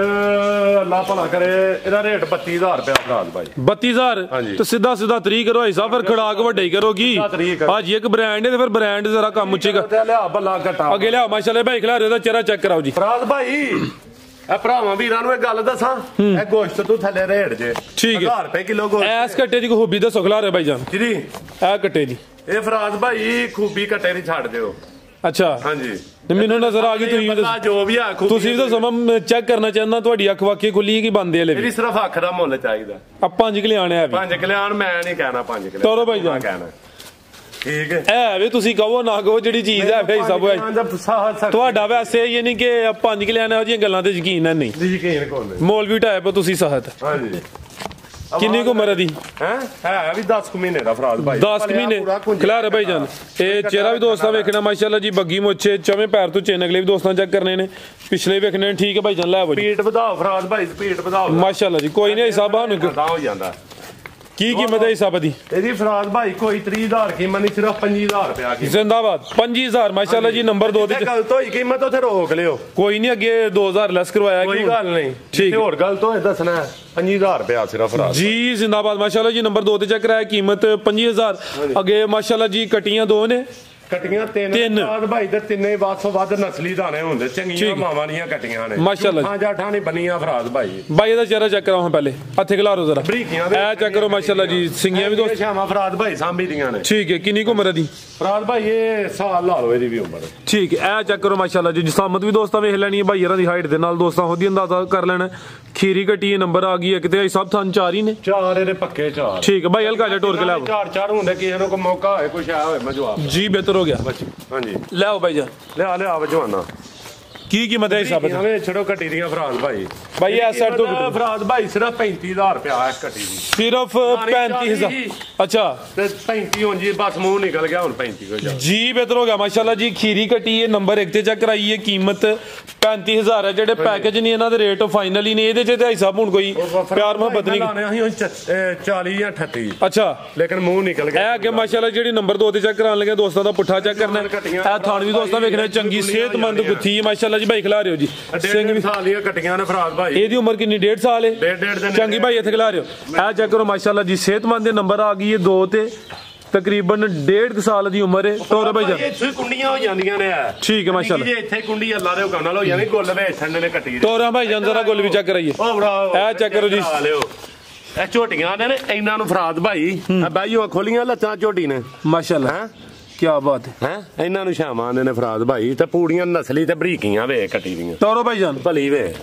ਅੱਲਾ ਭਲਾ ਕਰੇ, ਇਹਦਾ ਰੇਟ 32000 ਰੁਪਏ ਫਰਾਜ ਭਾਈ। 32000 ਤੇ ਸਿੱਧਾ ਸਿੱਧਾ 30 ਕਰੋ ਭਾਈ ਸਾਹਿਬ, ਫਿਰ ਖੜਾਕ ਵੱਡੇ ਹੀ ਕਰੋਗੀ ਭਾਜੀ। ਇੱਕ ਬ੍ਰਾਂਡ ਹੈ ਤੇ ਫਿਰ ਬ੍ਰਾਂਡ ਜ਼ਰਾ ਕੰਮ ਉੱਚੇ ਕਰ। ਲਿਆ ਬੱਲਾ ਘਟਾ ਅੱਗੇ ਲਿਆ ਮਾਸ਼ਾਅੱਲਾ ਭਾਈ, ਖਿਲਾ ਰਿਹਾ ਚਿਹਰਾ ਚੈੱਕ ਕਰਾਓ ਜੀ। ਫਰਾਜ ਭਾਈ ਇਹ ਭਰਾਵਾਂ ਵੀਰਾਂ ਨੂੰ ਇਹ ਗੱਲ ਦੱਸਾਂ, ਇਹ ਗੋਸ਼ਤ ਤੂੰ ਥੱਲੇ ਰੇਟ ਜੇ ਠੀਕ ਹੈ 1000 ਰੁਪਏ ਕਿਲੋ ਗੋਸ਼ਤ। ਐਸ ਕੱਟੇ ਦੀ ਖੂਬੀ ਦੱਸੋ ਖਿਲਾ ਰਿਹਾ ਭਾਈ ਜਾਨ ਜੀ। ਇਹ ਕੱਟੇ ਦੀ ਇਹ ਫਰਾਜ ਭਾਈ ਖੂਬੀ ਕੱਟੇ ਨਹੀਂ ਛੱਡ ਦਿਓ। अच्छा हाँ जी, ਮੈਨੂੰ ਨਜ਼ਰ ਆ ਗਈ। ਤੁਸੀਂ ਵੀ ਦੱਸੋ, ਮੈਂ ਚੈੱਕ ਕਰਨਾ ਚਾਹੁੰਦਾ ਤੁਹਾਡੀ ਅੱਖ ਵਾਕਈ ਖੁੱਲੀ ਕਿ ਬੰਦੇ ਹਲੇ ਮੇਰੀ ਸਿਰਫ ਅੱਖ ਦਾ ਮੁੱਲ ਚਾਹੀਦਾ। ਆ 5 ਕਿਲੇ ਆਣੇ ਆ ਵੀ 5 ਕਿਲੇ ਆਣ, ਮੈਂ ਨਹੀਂ ਕਹਿਣਾ 5 ਕਿਲੇ ਤੋਰੋ ਭਾਈ ਜਾਨ ਕਹਿਣਾ। ਠੀਕ ਹੈ ਐ ਵੇ ਤੁਸੀਂ ਕਹੋ ਨਾ ਕਹੋ, ਜਿਹੜੀ ਚੀਜ਼ ਹੈ ਭਾਈ ਸਾਹਿਬ ਤੁਹਾਡਾ ਵੈਸੇ ਇਹ ਨਹੀਂ ਕਿ 5 ਕਿਲੇ ਆਣੇ ਹੋ ਜੀਆਂ ਗੱਲਾਂ ਤੇ ਯਕੀਨ ਹੈ ਨਹੀਂ ਯਕੀਨ ਕੋਲ ਮੌਲਵੀ ਟਾਈਪ ਤੁਸੀਂ ਸਹਤ। ਹਾਂ ਜੀ, ਕਿੰਨੀ ਕੁ ਉਮਰ ਦੀ ਹੈ ਵੀ 10 ਮਹੀਨੇ ਦਾ ਫਰਾਜ ਭਾਈ। 10 ਮਹੀਨੇ ਖਿਲਾਰੇ ਭਾਈ ਜਾਨ। ਇਹ ਚਿਹਰਾ ਵੀ ਦੋਸਤਾਂ ਵੇਖਣਾ ਮਾਸ਼ਾਅੱਲਾ ਜੀ, ਬੱਗੀ ਮੁੱਛੇ ਚਵੇਂ ਪੈਰ ਤੋਂ ਚੇਨ ਅਗਲੇ ਵੀ ਦੋਸਤਾਂ ਚੈੱਕ ਕਰਨੇ ਨੇ, ਪਿਛਲੇ ਵੇਖਣੇ ਨੇ। ਠੀਕ ਹੈ ਭਾਈ ਜਾਨ, ਲੈ ਆਵੋ ਜੀ। ਸਪੀਡ ਵਧਾਓ ਫਰਾਜ ਭਾਈ, ਸਪੀਡ ਵਧਾਓ ਮਾਸ਼ਾਅੱਲਾ ਜੀ। ਕੋਈ ਨਹੀਂ ਸਾਹਿਬ ਸਾਨੂੰ ਹੋ ਜਾਂਦਾ। ਕੀ ਕੀਮਤ ਹੈ ਹਿਸਾਬ ਦੀ ਇਹਦੀ ਫਰਾਜ ਭਾਈ? ਕੋਈ 30000 ਕੀਮਤ ਨਹੀਂ, ਸਿਰਫ 25000 ਰੁਪਏ ਕੀ। ਜ਼ਿੰਦਾਬਾਦ 25000 ਮਾਸ਼ਾਅੱਲਾ ਜੀ। ਨੰਬਰ 2 ਤੇ ਗਲਤ ਹੋਈ ਕੀਮਤ ਉਥੇ ਰੋਕ ਲਿਓ, ਕੋਈ ਨਹੀਂ, ਅੱਗੇ 2000 ਲੈਸ ਕਰਵਾਇਆ। ਕੋਈ ਗੱਲ ਨਹੀਂ, ਠੀਕ ਹੋਰ ਗਲਤ ਹੋਏ ਦੱਸਣਾ। 25000 ਰੁਪਏ ਸਿਰਫ ਫਰਾਜ ਜੀ। ਜ਼ਿੰਦਾਬਾਦ ਮਾਸ਼ਾਅੱਲਾ ਜੀ। ਨੰਬਰ 2 ਤੇ ਚੈੱਕ ਕਰਾਇਆ, ਕੀਮਤ 25000। ਅੱਗੇ ਮਾਸ਼ਾਅੱਲਾ ਜੀ ਕਟੀਆਂ 2 ਨੇ, ਕਟੀਆਂ 3 ਭਾਈ ਤੇ ਤਿੰਨੇ ਵੱਧ ਨਸਲੀ ਦਾਣੇ ਹੁੰਦੇ, ਚੰਗੀਆਂ ਮਾਵਾਂ ਦੀਆਂ ਕਟੀਆਂ ਨੇ ਮਾਸ਼ਾਅੱਲਾ। ਹਾਂ ਜਾਠਾਂ ਨਹੀਂ ਬਣੀਆਂ ਫਰਾਜ ਭਾਈ। ਭਾਈ ਇਹਦਾ ਚਿਹਰਾ ਚੈੱਕ ਕਰਾਓ ਪਹਿਲੇ, ਹੱਥੇ ਖਿਲਾਰੋ ਜ਼ਰਾ, ਬਰੀਕੀਆਂ ਇਹ ਚੈੱਕ ਕਰੋ ਮਾਸ਼ਾਅੱਲਾ ਜੀ। ਸਿੰਗੀਆਂ ਵੀ ਦੋਸਤ ਸ਼ਾਮਾਂ ਫਰਾਜ ਭਾਈ ਸਾਂਭੀ ਦੀਆਂ ਨੇ। ਠੀਕ ਹੈ। ਕਿੰਨੀ ਕੁ ਉਮਰ ਦੀ ਫਰਾਜ ਭਾਈ? ਇਹ ਸਾਲ ਲਾ ਲਓ ਇਹਦੀ ਵੀ ਉਮਰ। ਠੀਕ ਹੈ। ਇਹ ਚੈੱਕ ਕਰੋ ਮਾਸ਼ਾਅੱਲਾ ਜੀ। ਜਸਾਮਤ ਵੀ ਦੋਸਤਾਂ ਵੇਖ ਲੈਣੀ ਹੈ, ਭਾਈਆਂ ਦੀ ਹਾਈਟ ਦੇ ਨਾਲ ਦੋਸਤਾਂ ਉਹਦੀ ਅੰਦਾਜ਼ਾ ਕਰ ਲੈਣਾ। ਖੀਰੀ ਘਟੀ ਨੰਬਰ ਆ ਗਈ ਹੈ ਕਿਤੇ ਸਭ ਥਾਂ 4 ਹੀ ਨੇ। 4 ਇਹਦੇ ਪੱਕੇ 4। ਠੀਕ ਹੈ ਭਾਈ, ਹਲਕਾ ਜਿਹਾ ਟੋਰ ਕੇ ਲੈ ਆਓ। 4 ਹੁੰਦੇ, ਕਿਸੇ ਨੂੰ ਕੋਈ ਮੌਕਾ ਹੋਏ ਕੁਛ ਆ ਹੋਏ ਮੈਂ ਜਵਾਬ ਜੀ। ਬਿਹਤਰ ਹੋ ਗਿਆ। ਹਾਂ ਜੀ, ਲੈ ਆਓ ਭਾਈ ਜਾਨ, ਲਿਆ ਵਜਵਾਨਾ। ਕੀ ਕੀਮਤ ਹੈ ਹਿਸਾਬ ਦੀ? ਛੜੋ ਕੱਟੀ ਦੀਆਂ ਫਰਾਜ ਭਾਈ। ਭਾਈ ਇਸ ਸਾਈਡ ਤੋਂ ਫਰਾਜ ਭਾਈ ਸਿਰਫ 35000 ਰੁਪਏ ਆ ਕੱਟੀ ਦੀ। ਸਿਰਫ 35000। ਅੱਛਾ ਤੇ 35 ਹੁਣ ਜੀ ਬਸ ਮੂੰਹ ਨਿਕਲ ਗਿਆ, ਹੁਣ 35 ਹੋ ਜਾ ਜੀ। ਬਿਹਤਰ ਹੋ ਗਿਆ ਮਾਸ਼ਾਅੱਲਾ ਜੀ। ਖੀਰੀ ਕੱਟੀ ਹੈ, ਨੰਬਰ 1 ਤੇ ਚੈੱਕ ਕਰਾਈ ਹੈ, ਕੀਮਤ 35000 ਹੈ। ਜਿਹੜੇ ਪੈਕੇਜ ਨਹੀਂ ਇਹਨਾਂ ਦੇ ਰੇਟ ਫਾਈਨਲੀ ਨੇ, ਇਹਦੇ ਚ ਤੇ ਹਿਸਾਬ ਹੁਣ ਕੋਈ ਪਿਆਰ ਮੁਹੱਬਤ ਨਹੀਂ। 40 ਜਾਂ 38। ਅੱਛਾ, ਲੇਕਿਨ ਮੂੰਹ ਨਿਕਲ ਗਿਆ। ਇਹ ਅੱਗੇ ਮਾਸ਼ਾਅੱਲਾ ਜਿਹੜੀ ਨੰਬਰ 2 ਤੇ ਚੈੱਕ ਕਰਾਉਣ ਲੱਗੇ ਦੋਸਤਾਂ ਦਾ ਪੁੱਠਾ ਚੈੱਕ ਕਰਨਾ। ਇਹ ਥਾਣ ਵੀ ਦੋਸਤਾਂ ਵੇਖਣਾ, ਚੰਗੀ ਸਿਹਤਮੰਦ ਗੁੱਥੀ ਹੈ ਮਾਸ਼ਾਅੱਲਾ ਜੀ। ਭਾਈ ਖਿਲਾ ਰਹੇ ਹੋ ਜੀ। ਸਿੰਘ ਵੀ ਸਾਲ ਦੀਆਂ ਕੱਟੀਆਂ ਨੇ ਫਰਾਜ ਭਾਈ। ਇਹਦੀ ਉਮਰ ਕਿੰਨੀ? 1.5 ਸਾਲ ਹੈ। ਚੰਗੀ ਭਾਈ ਇੱਥੇ ਖਿਲਾ ਰਹੇ ਹੋ। ਇਹ ਚੈੱਕ ਕਰੋ ਮਾਸ਼ਾਅੱਲਾ ਜੀ। ਸਿਹਤਮੰਦ ਦੇ ਨੰਬਰ ਆ ਗਈ ਹੈ 2 ਤੇ, ਤਕਰੀਬਨ 1.5 ਸਾਲ ਦੀ ਉਮਰ ਹੈ। ਤੋਰ ਭਾਈ ਜਾਨ, ਇੱਥੇ ਕੁੰਡੀਆਂ ਹੋ ਜਾਂਦੀਆਂ ਨੇ। ਠੀਕ ਹੈ ਮਾਸ਼ਾਅੱਲਾ। ਇੱਥੇ ਕੁੰਡੀ ਅੱਲਾ ਦੇ ਹੁਕਮ ਨਾਲ ਹੋ ਜਾਂਦੀ, ਗੁੱਲ ਵੇ ਠੰਡੇ ਨੇ ਕੱਟੀ। ਤੋਰਾਂ ਭਾਈ ਜਾਨ ਜ਼ਰਾ ਗੁੱਲ ਵੀ ਚੈੱਕ ਕਰਾਈਏ। ਇਹ ਚੈੱਕ ਕਰੋ ਜੀ। ਇਹ ਝੋਟੀਆਂ ਨੇ ਇਹਨਾਂ ਨੂੰ ਫਰਾਜ ਭਾਈ ਬਾਈਓ ਖੋਲੀਆਂ ਲੱਤਾਂ ਝੋਟੀ ਨੇ ਮਾਸ਼ਾਅੱਲਾ। ਕੀ ਬਾਤ ਹੈ। ਇਹਨਾਂ ਨੂੰ ਸ਼ਾਮਾਂ ਨੇ ਫਰਾਜ ਭਾਈ, ਤੇ ਪੂੜੀਆਂ ਨਸਲੀ ਤੇ ਬਰੀਕੀਆਂ ਵੇ ਕੱਟੀ ਦੀਆਂ। ਤੋਰੋ ਭਾਈ ਜਾਨ ਭਲੀ ਵੇ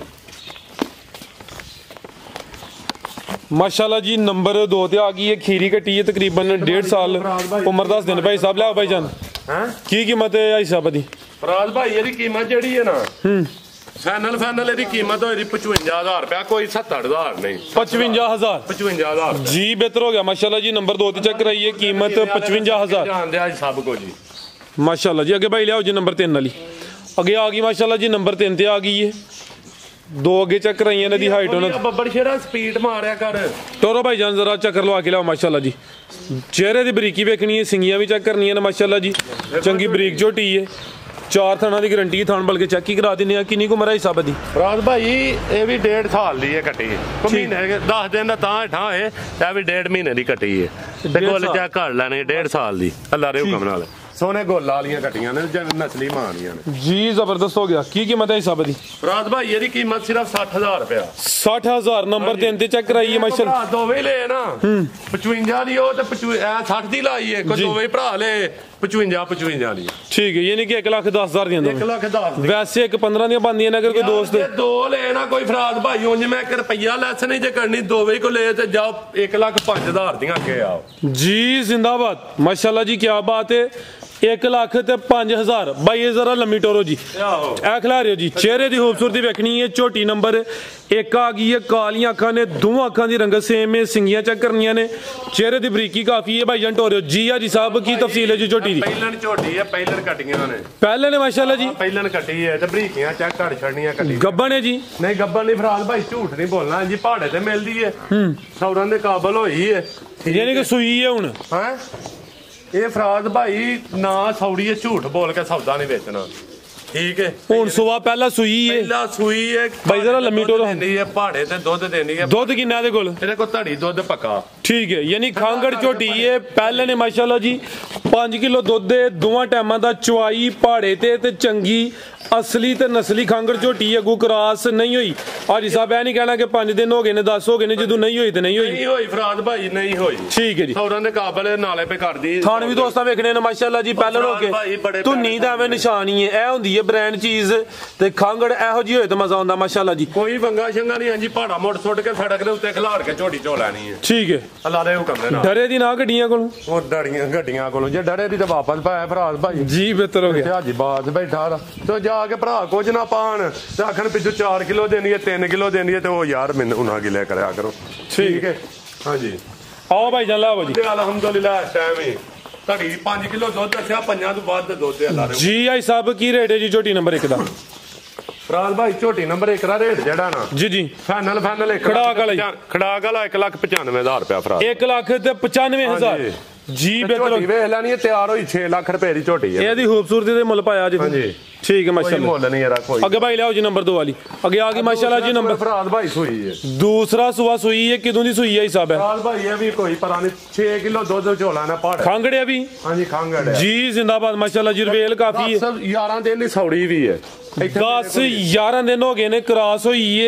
माशाल्लाह जी। नंबर 2 ਤੇ ਆ ਗਈ ਹੈ, ਖੀਰੀ ਕੱਟੀ ਹੈ, ਤਕਰੀਬਨ 1.5 ਸਾਲ ਉਮਰ ਦੱਸ ਦਿਨ ਭਾਈ ਸਾਹਿਬ। ਲਿਆਓ ਭਾਈ ਜਾਨ, ਕੀ ਕੀਮਤ ਹੈ ਹਿਸਾਬ ਦੀ? ਫਰਾਜ ਭਾਈ ਇਹਦੀ ਕੀਮਤ ਜਿਹੜੀ ਹੈ ਨਾ ਫਾਈਨਲ ਇਹਦੀ ਕੀਮਤ ਹੋਈ 55000 ਰੁਪਏ, ਕੋਈ 70000 ਨਹੀਂ। 55000 ਜੀ। ਬਿਹਤਰ ਹੋ ਗਿਆ ਮਾਸ਼ਾਅੱਲਾ ਜੀ। ਨੰਬਰ 2 ਤੇ ਚੈੱਕ ਕਰਾਈ ਹੈ, ਕੀਮਤ 55000 ਜਾਣਦੇ ਅੱਜ ਸਭ ਕੁਝ ਜੀ ਮਾਸ਼ਾਅੱਲਾ ਜੀ। ਅੱਗੇ ਭਾਈ ਲਿਆਓ ਜੀ ਨੰਬਰ 3 ਵਾਲੀ। ਅੱਗੇ ਆ ਗਈ ਮਾਸ਼ਾਅੱਲਾ ਜੀ, ਨੰਬਰ 3 ਤੇ ਆ ਗਈ ਹੈ। 2 ਅੱਗੇ ਚੱਕ ਕਰਾਈਆਂ ਨੇ ਦੀ ਹਾਈਟ ਉਹਨਾਂ ਬੱਬਰ ਸ਼ੇਰਾ ਸਪੀਡ ਮਾਰਿਆ ਕਰ। ਟੋਰੋ ਭਾਈ ਜਾਨ ਜ਼ਰਾ ਚੱਕਰ ਲਵਾ ਕੇ ਲਿਆਓ ਮਾਸ਼ਾਅੱਲਾ ਜੀ। ਚਿਹਰੇ ਦੀ ਬਰੀਕੀ ਵੇਖਣੀ ਹੈ, ਸਿੰਗੀਆਂ ਵੀ ਚੈੱਕ ਕਰਨੀਆਂ ਨੇ ਮਾਸ਼ਾਅੱਲਾ ਜੀ। ਚੰਗੀ ਬਰੀਕ ਝੋਟੀ ਹੈ, 4 ਥਾਣਾ ਦੀ ਗਾਰੰਟੀ। ਥਾਣ ਬਲਕੇ ਚੈੱਕ ਹੀ ਕਰਾ ਦਿੰਦੇ ਆ। ਕਿੰਨੀ ਕੁ ਉਮਰ ਹੈ ਹਿਸਾਬ ਦੀ? ਫਰਾਜ ਭਾਈ ਇਹ ਵੀ 1.5 ਸਾਲ ਦੀ ਹੈ ਕੱਟੀ। ਮਹੀਨੇ 10 ਦਿਨ ਦਾ ਤਾਂ ਠਾਂ ਹੈ, ਇਹ ਵੀ 1.5 ਮਹੀਨੇ ਦੀ ਕੱਟੀ ਹੈ। ਤੇ ਕੋਲ ਚੈੱਕ ਕਰ ਲੈਣੇ 1.5 ਸਾਲ ਦੀ ਅੱਲਾ ਦੇ ਹੁਕਮ ਨਾਲ। ਸੋਨੇ ਗੋਲਾ ਵਾਲੀਆਂ ਕੱਟੀਆਂ ਨੇ ਨਸਲੀ ਮਾਨੀਆਂ ਨੇ ਜੀ ਜ਼ਬਰਦਸਤ ਹੋ ਗਿਆ। ਕੀ ਕੀਮਤ ਹੈ ਇਸ ਸਭ ਦੀ? ਫਰਾਦ ਭਾਈ ਇਹਦੀ ਕੀਮਤ ਸਿਰਫ 60,000 ਰੁਪਇਆ। 60,000 ਨੰਬਰ 3 ਤੇ ਚੈੱਕ ਕਰਾਈਏ ਮਾਸ਼ਾਅੱਲਾ। ਦੋਵੇਂ ਲੈ ਨਾ 55 ਦੀ ਉਹ ਤੇ 60 ਦੀ ਲਾਈ ਹੈ। ਕੋਈ ਦੋਵੇਂ ਭਰਾ ਲੈ 55 ਦੀ। ਠੀਕ ਹੈ, ਯਾਨੀ ਕਿ 1,10,000 ਦੀਆਂ ਦੋਵੇਂ। 1,10,000 ਵੈਸੇ 1,15 ਦੀਆਂ ਬੰਦੀਆਂ ਨੇ, ਅਗਰ ਕੋਈ ਦੋਸਤ ਦੋ ਲੈ ਨਾ ਕੋਈ ਫਰਾਦ ਭਾਈ ਉਂਝ ਮੈਂ 1 ਰੁਪਈਆ ਲੈਸ ਨਹੀਂ ਜੇ ਕਰਨੀ, ਦੋਵੇਂ ਕੋ ਲੈ ਤੇ ਜਾਓ 1,05,000 ਦੀਆਂ ਅੱਗੇ ਆਓ जी। जिंदाबाद माशाल्लाह जी, क्या बात है। 1,05,000 भाई, ये जरा लम्मी टोरो जी, ए खिला रहे हो जी। चेहरे की खूबसूरती वेखनी है। झोटी नंबर 1 आ गई है। कालियां अखां ने, दोवां अखां दी रंगत सेम है। सिंगियां चेक करनियां ने, चेहरे की बरीकी काफी है। भाईजान टोरे जी हाजी साहब की तफसील है जी झोटी दी? ਪਹਿਲਣ ਝੋਟੀ है, ਪਹਿਲਣ ਕਟੀਆਂ ਨੇ। पहले ने माशाल्लाह जी ਪਹਿਲਣ ਕੱਟੀ ਹੈ ਤੇ ਬਰੀਕੀਆਂ ਚੈੱਕ ਕਰ ਛੜਨੀਆਂ ਕੱਟੀ। गब्बन है जी? ਨਹੀਂ ਗੱਬਰ ਨਹੀਂ ਫਰਾਦ ਭਾਈ, ਝੂਠ ਨਹੀਂ ਬੋਲਣਾ ਜੀ। ਪਹਾੜੇ ਤੇ ਮਿਲਦੀ ਹੈ, ਸੌਰਾਂ ਦੇ ਕਾਬਲ ਹੋਈ ਹੈ। यानी कि सुई है हुण? ਹੈ ਇਹ ਫਰਾਦ ਭਾਈ ਨਾ ਸੌੜੀ ਹੈ, ਝੂਠ ਬੋਲ ਕੇ ਸੌਦਾ ਨਹੀਂ ਵੇਚਣਾ। ਠੀਕ ਹੈ, ਹੁਣ ਸੁਆ ਪਹਿਲਾ ਸੂਈ ਹੈ। ਪਹਿਲਾ ਸੂਈ ਹੈ ਭਾਈ ਜ਼ਰਾ ਲੰਮੀ ਟੋਰ ਦਿੰਦੀ ਹੈ, ਪਹਾੜੇ ਤੇ ਦੁੱਧ ਦਿੰਦੀ ਹੈ। ਦੁੱਧ ਕਿੰਨਾ ਇਹਦੇ ਕੋਲ? ਇਹਦੇ ਕੋਲ ਧੜੀ ਦੁੱਧ ਪੱਕਾ। ठीक है, यानी खांगड़ झोटी है। पहले ने माशाल्लाह जी 5 किलो दुध है। दोवां टाइमां दा चवाई पहाड़े ते चंगी असली ते नस्ली खांगड़ झोटी है। अगू क्रॉस नहीं हुई। हाजी साहब ऐ नहीं कहना कि 5 दिन हो गए ने 10 हो गए ने, जदों नहीं हुई ते नहीं हुई। नहीं हुई फराद भाई, नहीं हुई। ठीक है जी, सौरां दे काबल नाले पे कर दी। थान भी दोस्तां वेखने ने माशाल्लाह जी। पहले हो के धुन्नी दा एवें निशान ही है। ए हुंदी है ब्रांड चीज ते खांगड़ एहो जी होए ते मजा आंदा माशाल्लाह जी। कोई वंगा शंगा नहीं। हां जी, पहाड़ा मोड़ सुट के सड़क दे उत्ते खिलाड़ के झोटी चो लैनी है। ठीक है, अल्लाह दे हुक्म दे नाल। डरे दी ना गड्डियां कोलों? ਉਹ ਡੜੀਆਂ ਗੱਡੀਆਂ ਕੋਲੋਂ ਜੇ ਡਰੇ ਦੀ ਤਾਂ ਵਾਪਸ ਪਾਇਆ ਫਰਾਦ ਭਾਈ जी, बेहतर हो गया। ਹਾਜੀ ਬਾਤ ਬੈਠਾ ਤੇ ਜਾ ਕੇ ਭਰਾ ਕੁਝ ਨਾ ਪਾਣ ਤੇ ਆਖਣ ਪਿੱਛੋਂ 4 ਕਿਲੋ ਦੇਣੀ ਹੈ, 3 ਕਿਲੋ ਦੇਣੀ ਹੈ ਤੇ ਉਹ ਯਾਰ ਮੈਨੂੰ ਉਹਨਾਂ ਗਿਲੇ ਕਰਿਆ ਕਰੋ। ਠੀਕ ਹੈ, ਹਾਂਜੀ। आओ भाईजान लाओ जी। ਤੇ ਅਲਹਮਦੁਲਿਲਾ ਇਸ ਟਾਈਮ ਹੀ ਤੁਹਾਡੀ 5 ਕਿਲੋ ਦੁੱਧ ਦੱਸਿਆ, 5 ਤੋਂ ਵੱਧ ਦੁੱਧ ਅੱਲਾ ਦੇ। जी हाजी साहब की रेट है जी झोटी नंबर 1 दा? ਫਰਾਦ ਭਾਈ ਝੋਟੀ ਨੰਬਰ 1 ਦਾ ਰੇਟ ਜਿਹੜਾ ਨਾ जी जी ਫਾਈਨਲ ਖੜਾਕ ਵਾਲਾ ਖੜਾਕ ਵਾਲਾ 1,95,000 ਰੁਪਇਆ ਫਰਾਦ। 1,95,000 जी। बेहतर ਝੋਟੀ ਵੇਖ ਲੈਣੀ ਹੈ, ਤਿਆਰ ਹੋਈ 6 ਲੱਖ ਰੁਪਏ ਦੀ ਝੋਟੀ ਹੈ। ਇਹਦੀ ਖੂਬਸੂਰਤੀ ਦੇ ਮੁੱਲ ਪਾਇਆ ਜੀ। ਹਾਂਜੀ, ठीक है ਕੋਈ माशाल्लाह। ਮੁੱਲ ਨਹੀਂ ਇਹਦਾ ਕੋਈ। आगे भाई लाओ जी नंबर 2 वाली। आगे आ गई माशाल्लाह जी नंबर। ਫਰਾਦ ਭਾਈ ਸੂਈ ਹੈ। दूसरा सुआ सुई है। किदों दी सुई है हिसाब है? ਫਰਾਦ ਭਾਈ ਇਹ ਵੀ ਕੋਈ ਪਤਾ नहीं 6 किलो ਦੁੱਧ ਝੋਲਾ ਨਾ ਪਹਾੜ। खांगड़े भी ਹਾਂਜੀ ਖਾਂਗੜ ਹੈ जी। जिंदाबाद माशाल्लाह जी। रवेल काफी है। 11 ਦਿਨ ਦੀ ਸੌੜੀ ਵੀ ਹੈ। 10-11 दिन हो गए ने क्रॉस हुई है।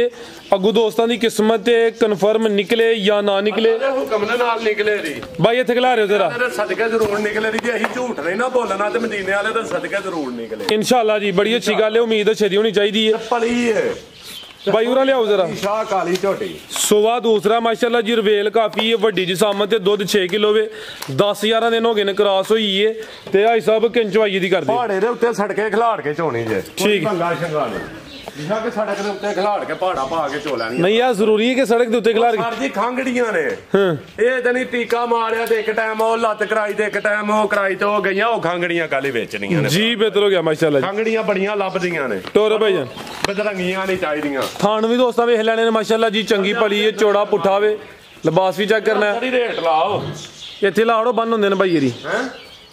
अगू दोस्तां दी किस्मत है, कन्फर्म निकले या ना निकले। ਹੁਕਮ ਦੇ ਨਾਲ ਨਿਕਲੇ ਦੀ भाई इत्थे खिला रहे हो जरा। ਤੇਰੇ ਸਦਕੇ ਜ਼ਰੂਰ ਨਿਕਲੇ ਦੀ। ਜੇ ਅਸੀਂ ਝੂਠ ਨਹੀਂ ਨਾ ਬੋਲਣਾ ਤੇ ਮਦੀਨੇ ਵਾਲੇ ਦੇ ਸਦਕੇ ਜ਼ਰੂਰ ਨਿਕਲੇ इंशाल्लाह जी। बड़ी अच्छी गल है, उम्मीद अच्छी होनी चाहिए। ਪਲੀ ਹੈ भाई उरा लियाओ जरा। ਸ਼ਾਹ ਕਾਲੀ ਝੋਟੀ। सुवा दूसरा माशाल्लाह जी। रवेल काफी है, वड्डी जिसामत है। दुध 6 किलो वे। 10-11 दिन हो गए ने क्रॉस हुई है ते हाई साहब किंचवाई दी कर दे। ਪਹਾੜੇ ਦੇ ਉੱਤੇ ਸੜਕੇ ਖਿਲਾੜ ਕੇ ਝੋਣੀ ਜੇ। ठीक। ਭੰਗਾ ਸ਼ੰਗਾ ਨਹੀਂ ਜਿਹਾ ਕਿ ਸੜਕ ਦੇ ਉੱਤੇ ਖਿਲਾੜ ਕੇ ਪਹਾੜਾ ਪਾ ਕੇ ਝੋ ਲੈਣੀ। नहीं यार जरूरी है कि सड़क के उत्ते खिला के। ਸਰ ਜੀ ਖਾਂਗੜੀਆਂ ਨੇ ਇਹ ਤਾਂ ਨਹੀਂ ਟੀਕਾ ਮਾਰਿਆ ਤੇ ਇੱਕ ਟਾਈਮ ਉਹ ਲੱਤ ਕਰਾਈ ਤੇ ਇੱਕ ਟਾਈਮ ਉਹ ਕਰਾਈ ਤੇ ਉਹ ਗਈਆਂ। ਉਹ ਖਾਂਗੜੀਆਂ ਕਾਲੀ ਵੇਚਣੀਆਂ ਨੇ जी। बेहतर हो गया माशाल्लाह जी। ਖਾਂਗੜੀਆਂ ਬੜੀਆਂ ਲੱਭਦੀਆਂ ਨੇ। टोरो भाईजान ਬਦਰੰਗੀਆਂ ਨਹੀਂ ਚਾਹੀਦੀਆਂ। थान भी दोस्तां वेख लैने ने माशाल्लाह जी। चंगी पली है, चौड़ा पुठा वे। लिबास भी चेक करना है। ਕਿਹੜੀ ਰੇਟ ਲਾਓ इत्थे लाड़ो बंद होंदे ने भाई येरी। ਹੈ।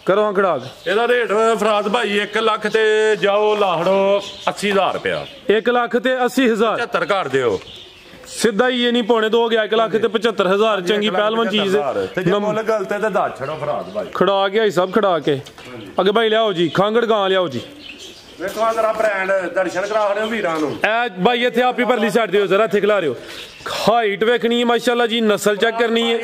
करो हां खड़ाक। ਇਹਦਾ ਰੇਟ ਫਰਾਦ ਭਾਈ 1 ਲੱਖ ਤੇ ਜਾਓ ਲਾਹੜੋ 80,000 ਰੁਪਇਆ। 1,80,000 75 ਕਰ ਦਿਓ सीधा ही ये नहीं पौने 2 हो गया। 1,75,000 चंगी पहलवान चीज ਤੇ ਜੇ है। ਮੁੱਲ ਗਲਤ ਹੈ ਤੇ ਦੱਸ ਛੜੋ ਫਰਾਦ ਭਾਈ। खड़ा के भाई सब खड़ा के। अगे भाई लियाओ जी खांगड़ गां लियाओ जी। ਵੇਖੋ ਆ ਜਰਾ ਬ੍ਰਾਂਡ ਦਰਸ਼ਨ ਕਰਾ ਰਹੇ ਹੋ ਵੀਰਾਂ ਨੂੰ। ए भाई इत्थे आप ही परली साइड दियो जरा। इत्थे खिला रहे हो। हाइट वेखनी है माशाल्लाह जी। नस्ल चेक करनी है।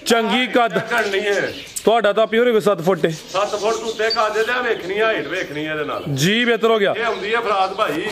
चंगी कद ਕਰਨੀ ਹੈ। ਤੁਹਾਡਾ ਤਾਂ ਪਿਓਰ 7 ਫੁੱਟ ਹੈ। 7 ਫੁੱਟ ਉੱਤੇ ਕਾਦੇ ਤੇ ਵੇਖਣੀ ਹਾਈਟ ਵੇਖਣੀ ਇਹਦੇ ਨਾਲ। जी बेहतर हो गया। ਇਹ ਆਉਂਦੀ ਹੈ ਫਰਾਦ ਭਾਈ।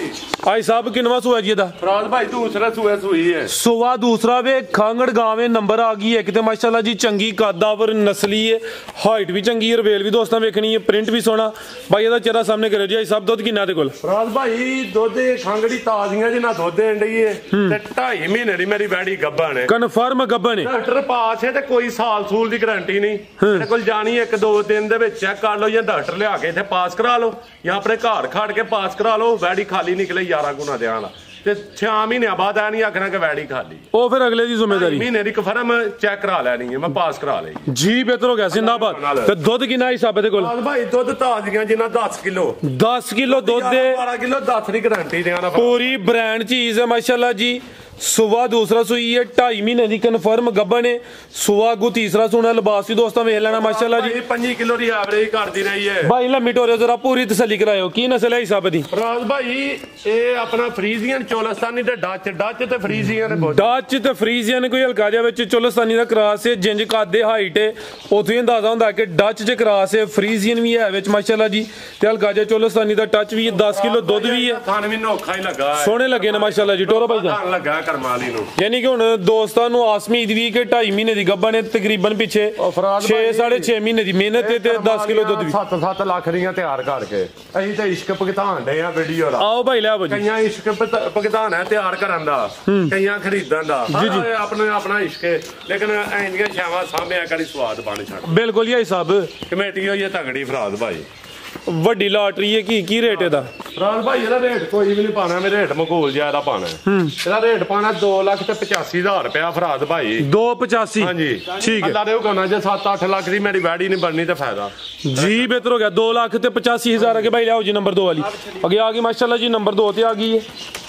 भाई साहब किनवा सुआ जी दा? ਫਰਾਦ ਭਾਈ ਦੂਸਰਾ ਸੂਏ ਸੂਈ ਹੈ। सुवा दूसरा वे खांगड़ गावे नंबर आ गई। एक तो माशाल्लाह जी चंगी कदावर नस्ली है। हाइट भी चंगी है। रवेल भी दोस्तां वेखनी है। प्रिंट भी सोना। भाई ਇਹਦਾ ਚਿਹਰਾ ਸਾਹਮਣੇ ਕਰਿਓ ਜੀ। सब ਦੁੱਧ ਕਿੰਨਾ ਦੇ ਕੋਲ? ਫਰਾਦ ਭਾਈ ਦੁੱਧ ਖਾਂਗੜੀ ਤਾਜ਼ੀਆਂ ਜਿੰਨਾ ਦੁੱਧ ਦੇਣ ਡਈ ਹੈ ਤੇ 2.5 ਮਹੀਨੇ ਦੀ ਮੇਰੀ ਵੈੜੀ ਗੱਭਣ ਹੈ। ਕਨਫਰਮ ਗੱਬਨ ਹੈ। ਡਾਕਟਰ ਪਾਸ ਹੈ ਤੇ ਕੋਈ ਸਾਲ ਸੂਲ ਦੀ ਗਾਰੰਟੀ ਨਹੀਂ। ਮੇਰੇ ਕੋਲ ਜਾਣੀ 1-2 ਦਿਨ ਦੇ ਵਿੱਚ ਚੈੱਕ ਕਰ ਲਓ ਜਾਂ ਡਾਕਟਰ ਲਿਆ ਕੇ ਇੱਥੇ ਪਾਸ ਕਰਾ ਲਓ ਜਾਂ ਆਪਣੇ ਘਰ ਖੜ ਕੇ ਪਾਸ ਕਰਾ ਲਓ। ਵੈੜੀ ਖਾਲੀ ਨਿਕਲੇ 11 ਗੁਣਾ ਦਿਆਂ ਵਾਲਾ ਤੇ 6 ਮਹੀਨਿਆਂ ਬਾਅਦ ਆ ਨਹੀਂ ਆਖਣਾ ਕਿ ਵੈੜੀ ਖਾਲੀ। ਉਹ ਫਿਰ ਅਗਲੇ ਦੀ ਜ਼ਿੰਮੇਵਾਰੀ। ਮਹੀਨੇ ਦੀ ਕਨਫਰਮ ਚੈੱਕ ਕਰਾ ਲੈਣੀ ਹੈ। ਮੈਂ ਪਾਸ ਕਰਾ ਲਈ ਜੀ। ਬਿਹਤਰ ਹੋ ਗਿਆ। ਜ਼ਿੰਦਾਬਾਦ। ਤੇ ਦੁੱਧ ਕਿੰਨਾ ਹਿਸਾਬ ਦੇ ਕੋਲ? ਭਾਈ ਦੁੱਧ ਤਾਜ਼ੀਆਂ ਜਿੰਨਾ 10 ਕਿਲੋ 10 ਕਿਲੋ ਦੁੱਧ ਦੇ 12 ਕਿਲੋ 10 ਦੀ ਗਾਰੰਟੀ ਦੇਣਾ। पूरी ब्रांड चीज है माशाल्लाह जी। ਸੁਆ ਦੂਸਰਾ ਸੂਈ ਹੈ 2.5 ਮਹੀਨੇ ਦੀ ਕਨਫਰਮ ਗੱਬਨ ਹੈ ਸੁਆ ਅਗੂ ਤੀਸਰਾ ਸੂਣਾ ਲਿਬਾਸ ਵੀ ਦੋਸਤਾਂ ਵੇਖ ਲੈਣਾ ਮਾਸ਼ਾਅੱਲਾ ਜੀ 5 ਕਿਲੋ ਦੀ ਐਵਰੇਜ ਕਰਦੀ ਰਹੀ ਹੈ ਭਾਈ ਲੰਮੀ ਟੋਰਿਓ ਜ਼ਰਾ ਪੂਰੀ ਤਸੱਲੀ ਕਰਾਇਓ ਕੀ ਨਸਲ ਹੈ ਹਿਸਾਬ ਦੀ ਰਾਜ ਭਾਈ ਇਹ ਆਪਣਾ ਫਰੀਜ਼ੀਅਨ ਚੋਲਸਤਾਨੀ ਤੇ ਡੱਚ ਤੇ ਫਰੀਜ਼ੀਅਨ ਬਹੁਤ ਡੱਚ ਤੇ ਫਰੀਜ਼ੀਅਨ ਕੋਈ ਹਲਕਾ ਜਿਹਾ ਵਿੱਚ ਚੋਲਸਤਾਨੀ ਦਾ ਕਰਾਸ ਹੈ ਜਿੰਜ ਕਾਦੇ ਹਾਈਟ ਹੈ ਉਥੋਂ ਹੀ ਅੰਦਾਜ਼ਾ ਹੁੰਦਾ ਕਿ ਡੱਚ ਚ ਕਰਾਸ ਹੈ ਫਰੀਜ਼ੀਅਨ ਵੀ ਹੈ ਵਿੱਚ ਮਾਸ਼ਾਅੱਲਾ ਜੀ ਤੇ ਹਲਕਾ ਜਿਹਾ ਚੋਲਸਤਾਨੀ ਦਾ ਟੱਚ ਵੀ ਹੈ 10 ਕਿਲੋ ਦੁੱਧ ਵੀ ਹੈ ਖਾਣ ਵੀ ਨੋਖਾ ਹੀ ਲੱਗਾ ਸੋਹਣੇ ਲੱਗੇ ਨੇ ਮਾਸ਼ਾਅੱਲਾ ਜੀ ਟੋਰਾ ਭਾਈ ਜਾਨ ਲੱਗਾ ਕਰਮਾਲੀ ਨੂੰ ਯਾਨੀ ਕਿ ਹੁਣ ਦੋਸਤਾਂ ਨੂੰ ਆਸਮੀਦ ਵੀ ਕਿ 2.5 ਮਹੀਨੇ ਦੀ ਗੱਭਾ ਨੇ ਤਕਰੀਬਨ ਪਿੱਛੇ 6.5 ਮਹੀਨੇ ਦੀ ਮਿਹਨਤ ਤੇ 10 ਕਿਲੋ ਦੁੱਧ ਵੀ 7 ਲੱਖ ਦੀਆਂ ਤਿਆਰ ਕਰਕੇ ਅਸੀਂ ਤੇ ਇਸ਼ਕ ਭੁਗਤਾਨ ਦੇ ਆ ਵੀਡੀਓ ਦਾ ਆਓ ਭਾਈ ਲੈ ਆਓ ਜੀ ਕਈਆਂ ਇਸ਼ਕ ਭੁਗਤਾਨ ਹੈ ਤਿਆਰ ਕਰਨ ਦਾ ਕਈਆਂ ਖਰੀਦਣ ਦਾ ਆਪਣਾ ਇਸ਼ਕ ਹੈ ਲੇਕਿਨ ਐਂਦੀਆਂ ਛਾਵਾਂ ਸਾਹਮਣੇ ਕੜੀ ਸਵਾਦ ਬਣ ਛੱਡ ਬਿਲਕੁਲ ਹੀ ਸਾਹਿਬ ਕਮੇਟੀ ਹੋਈ ਹੈ ਤਗੜੀ ਫਰਾਦ ਭਾਈ ਵੱਡੀ ਲਾਟਰੀ ਹੈ ਕੀ ਰੇਟ ਇਹਦਾ ਫਰਾਦ ਭਾਈ ਇਹਦਾ ਰੇਟ ਕੋਈ ਵੀ ਨਹੀਂ ਪਾਣਾ ਮੇਰੇ ਰੇਟ ਮਕੂਲ ਜਿਆਦਾ ਪਾਣਾ ਇਹਦਾ ਰੇਟ ਪਾਣਾ 2,85,000 ਰੁਪਇਆ ਫਰਾਦ ਭਾਈ 285 ਹਾਂਜੀ ਠੀਕ ਹੈ ਅੱਲਾ ਦੇ ਹੁਕਮ ਨਾਲ ਜੇ 7-8 ਲੱਖ ਦੀ ਮੇਰੀ ਵੈੜੀ ਨਹੀਂ ਬਣਨੀ ਤਾਂ ਫਾਇਦਾ ਜੀ ਬਿਹਤਰ ਹੋ ਗਿਆ 2,85,000 ਅਗੇ ਭਾਈ ਲਿਆਓ ਜੀ ਨੰਬਰ 2 ਵਾਲੀ ਅੱਗੇ ਆ ਗਈ ਮਾਸ਼ਾਅੱਲਾ ਜੀ ਨੰਬਰ 2 ਤੇ ਆ ਗਈ ਹੈ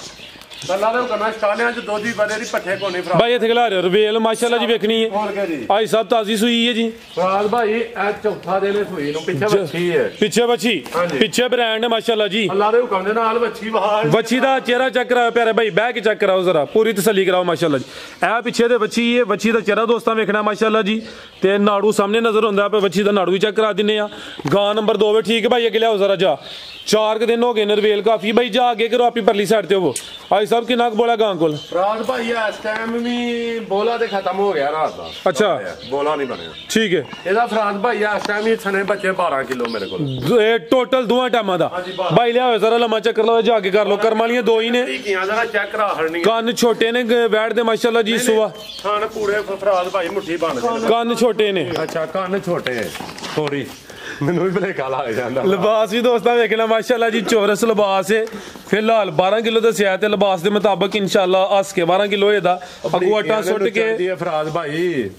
ਅੱਲਾ ਦੇ ਹੁਕਮ ਨਾਲ ਸਟਾਲਿਆਂ ਚ ਦੋਦੀ ਬੜੇ ਦੀ ਪੱਠੇ ਕੋਨੀ ਫਰਾਦ ਭਾਈ ਇੱਥੇ ਖਿਲਾ ਰਹੇ ਰਵੇਲ ਮਾਸ਼ਾਅੱਲਾ ਜੀ ਵੇਖਣੀ ਹੈ ਹੋਰ ਕੀ ਜੀ ਭਾਈ ਸਾਹਿਬ ਤਾਜ਼ੀ ਸੂਈ ਹੈ ਜੀ ਫਰਾਦ ਭਾਈ ਇਹ ਚੌਥਾ ਦਿਨ ਸੂਈ ਨੂੰ ਪਿੱਛੇ ਵੱਛੀ ਹੈ ਪਿੱਛੇ ਵੱਛੀ ਪਿੱਛੇ ਬ੍ਰਾਂਡ ਹੈ ਮਾਸ਼ਾਅੱਲਾ ਜੀ ਅੱਲਾ ਦੇ ਹੁਕਮ ਦੇ ਨਾਲ ਵੱਛੀ ਬਾਹਰ ਵੱਛੀ ਦਾ ਚਿਹਰਾ ਚੈੱਕ ਕਰਾਓ ਪਿਆਰੇ ਭਾਈ ਬਹਿ ਕੇ ਚੈੱਕ ਕਰਾਓ ਜ਼ਰਾ ਪੂਰੀ ਤਸੱਲੀ ਕਰਾਓ ਮਾਸ਼ਾਅੱਲਾ ਜੀ ਇਹ ਪਿੱਛੇ ਦੇ ਵੱਛੀ ਹੈ ਵੱਛੀ ਦਾ ਚਿਹਰਾ ਦੋਸਤਾਂ ਵੇਖਣਾ ਮਾਸ਼ਾਅੱਲਾ ਜੀ ਤੇ ਨਾੜੂ ਸਾਹਮਣੇ ਨਜ਼ਰ ਹੁੰਦਾ ਪਏ ਵੱਛੀ ਦਾ ਨਾੜੂ ਵੀ ਚੈੱਕ ਕਰਾ ਦਿੰਨੇ ਆ ਗਾਂ ਨੰਬਰ 2 ਵੇ ਠੀਕ ਹੈ ਭਾਈ ਅੱਗੇ ਲਿਆਓ ਜ਼ਰਾ ਜਾ 4 ਦਿਨ ਹੋ ਗਏ ਨਰਵੇਲ ਕਾਫੀ ਭਾਈ ਜਾ ਅੱਗੇ ਕਰੋ ਆਪੀ ਪਰਲੀ ਸਾਈਡ ਤੇ ਹੋਵੋ ਭਾਈ ਸਾਹਿਬ ਕਿੰਨਾ ਕੁ ਬੋਲਾ ਗਾਂ ਕੋਲ ਫਰਾਦ ਭਾਈ ਇਸ ਟਾਈਮ ਵੀ ਬੋਲਾ ਤੇ ਖਤਮ ਹੋ ਗਿਆ ਰਾਤ ਦਾ ਅੱਛਾ ਬੋਲਾ ਨਹੀਂ ਬਣਿਆ ਠੀਕ ਹੈ ਇਹਦਾ ਫਰਾਦ ਭਾਈ ਇਸ ਟਾਈਮ ਹੀ ਸਨੇ ਬੱਚੇ 12 ਕਿਲੋ ਮੇਰੇ ਕੋਲ ਇਹ ਟੋਟਲ ਦੋਵਾਂ ਟਾਈਮਾਂ ਦਾ ਭਾਈ ਲਿਆਓ ਜ਼ਰਾ ਲੰਮਾ ਚੱਕਰ ਲਓ ਜਾ ਕੇ ਕਰ ਲਓ ਕਰਮ ਵਾਲੀਆਂ ਦੋ ਹੀ ਨੇ ਕੀਆਂ ਦਾ ਚੈੱਕ ਕਰਾ ਹੜਨੀ ਕੰਨ ਛੋਟੇ ਨੇ ਬੈਠ ਦੇ ਮਾਸ਼ਾਅੱਲਾ ਜੀ ਸੁਆ ਖਾਣ ਪੂਰੇ ਫਰਾਦ ਭਾਈ ਮੁੱਠੀ ਬਣ ਗਏ ਕੰਨ ਛੋਟੇ ਨੇ ਅੱਛਾ ਕੰਨ ਛੋਟੇ ਸੋਰੀ ਮੈਨੂੰ ਵੀ ਭਲੇਖਾ ਲੱਗ ਜਾਂਦਾ ਲਿਬਾਸ ਵੀ ਦੋਸਤਾਂ ਵੇਖਣਾ ਮਾਸ਼ਾਅੱਲਾ ਜੀ ਚੌਰਸ ਲਿਬਾਸ ਹੈ ਫਿਲਹਾਲ 12 ਕਿਲੋ ਦੱਸਿਆ ਤੇ ਲਿਬਾਸ ਦੇ ਮੁਤਾਬਕ ਇਨਸ਼ਾਅੱਲਾ ਹੱਸ ਕੇ 12 ਕਿਲੋ ਇਹਦਾ ਅਗੂ ਆਟਾ ਸੁੱਟ ਕੇ ਫਰਾਦ ਭਾਈ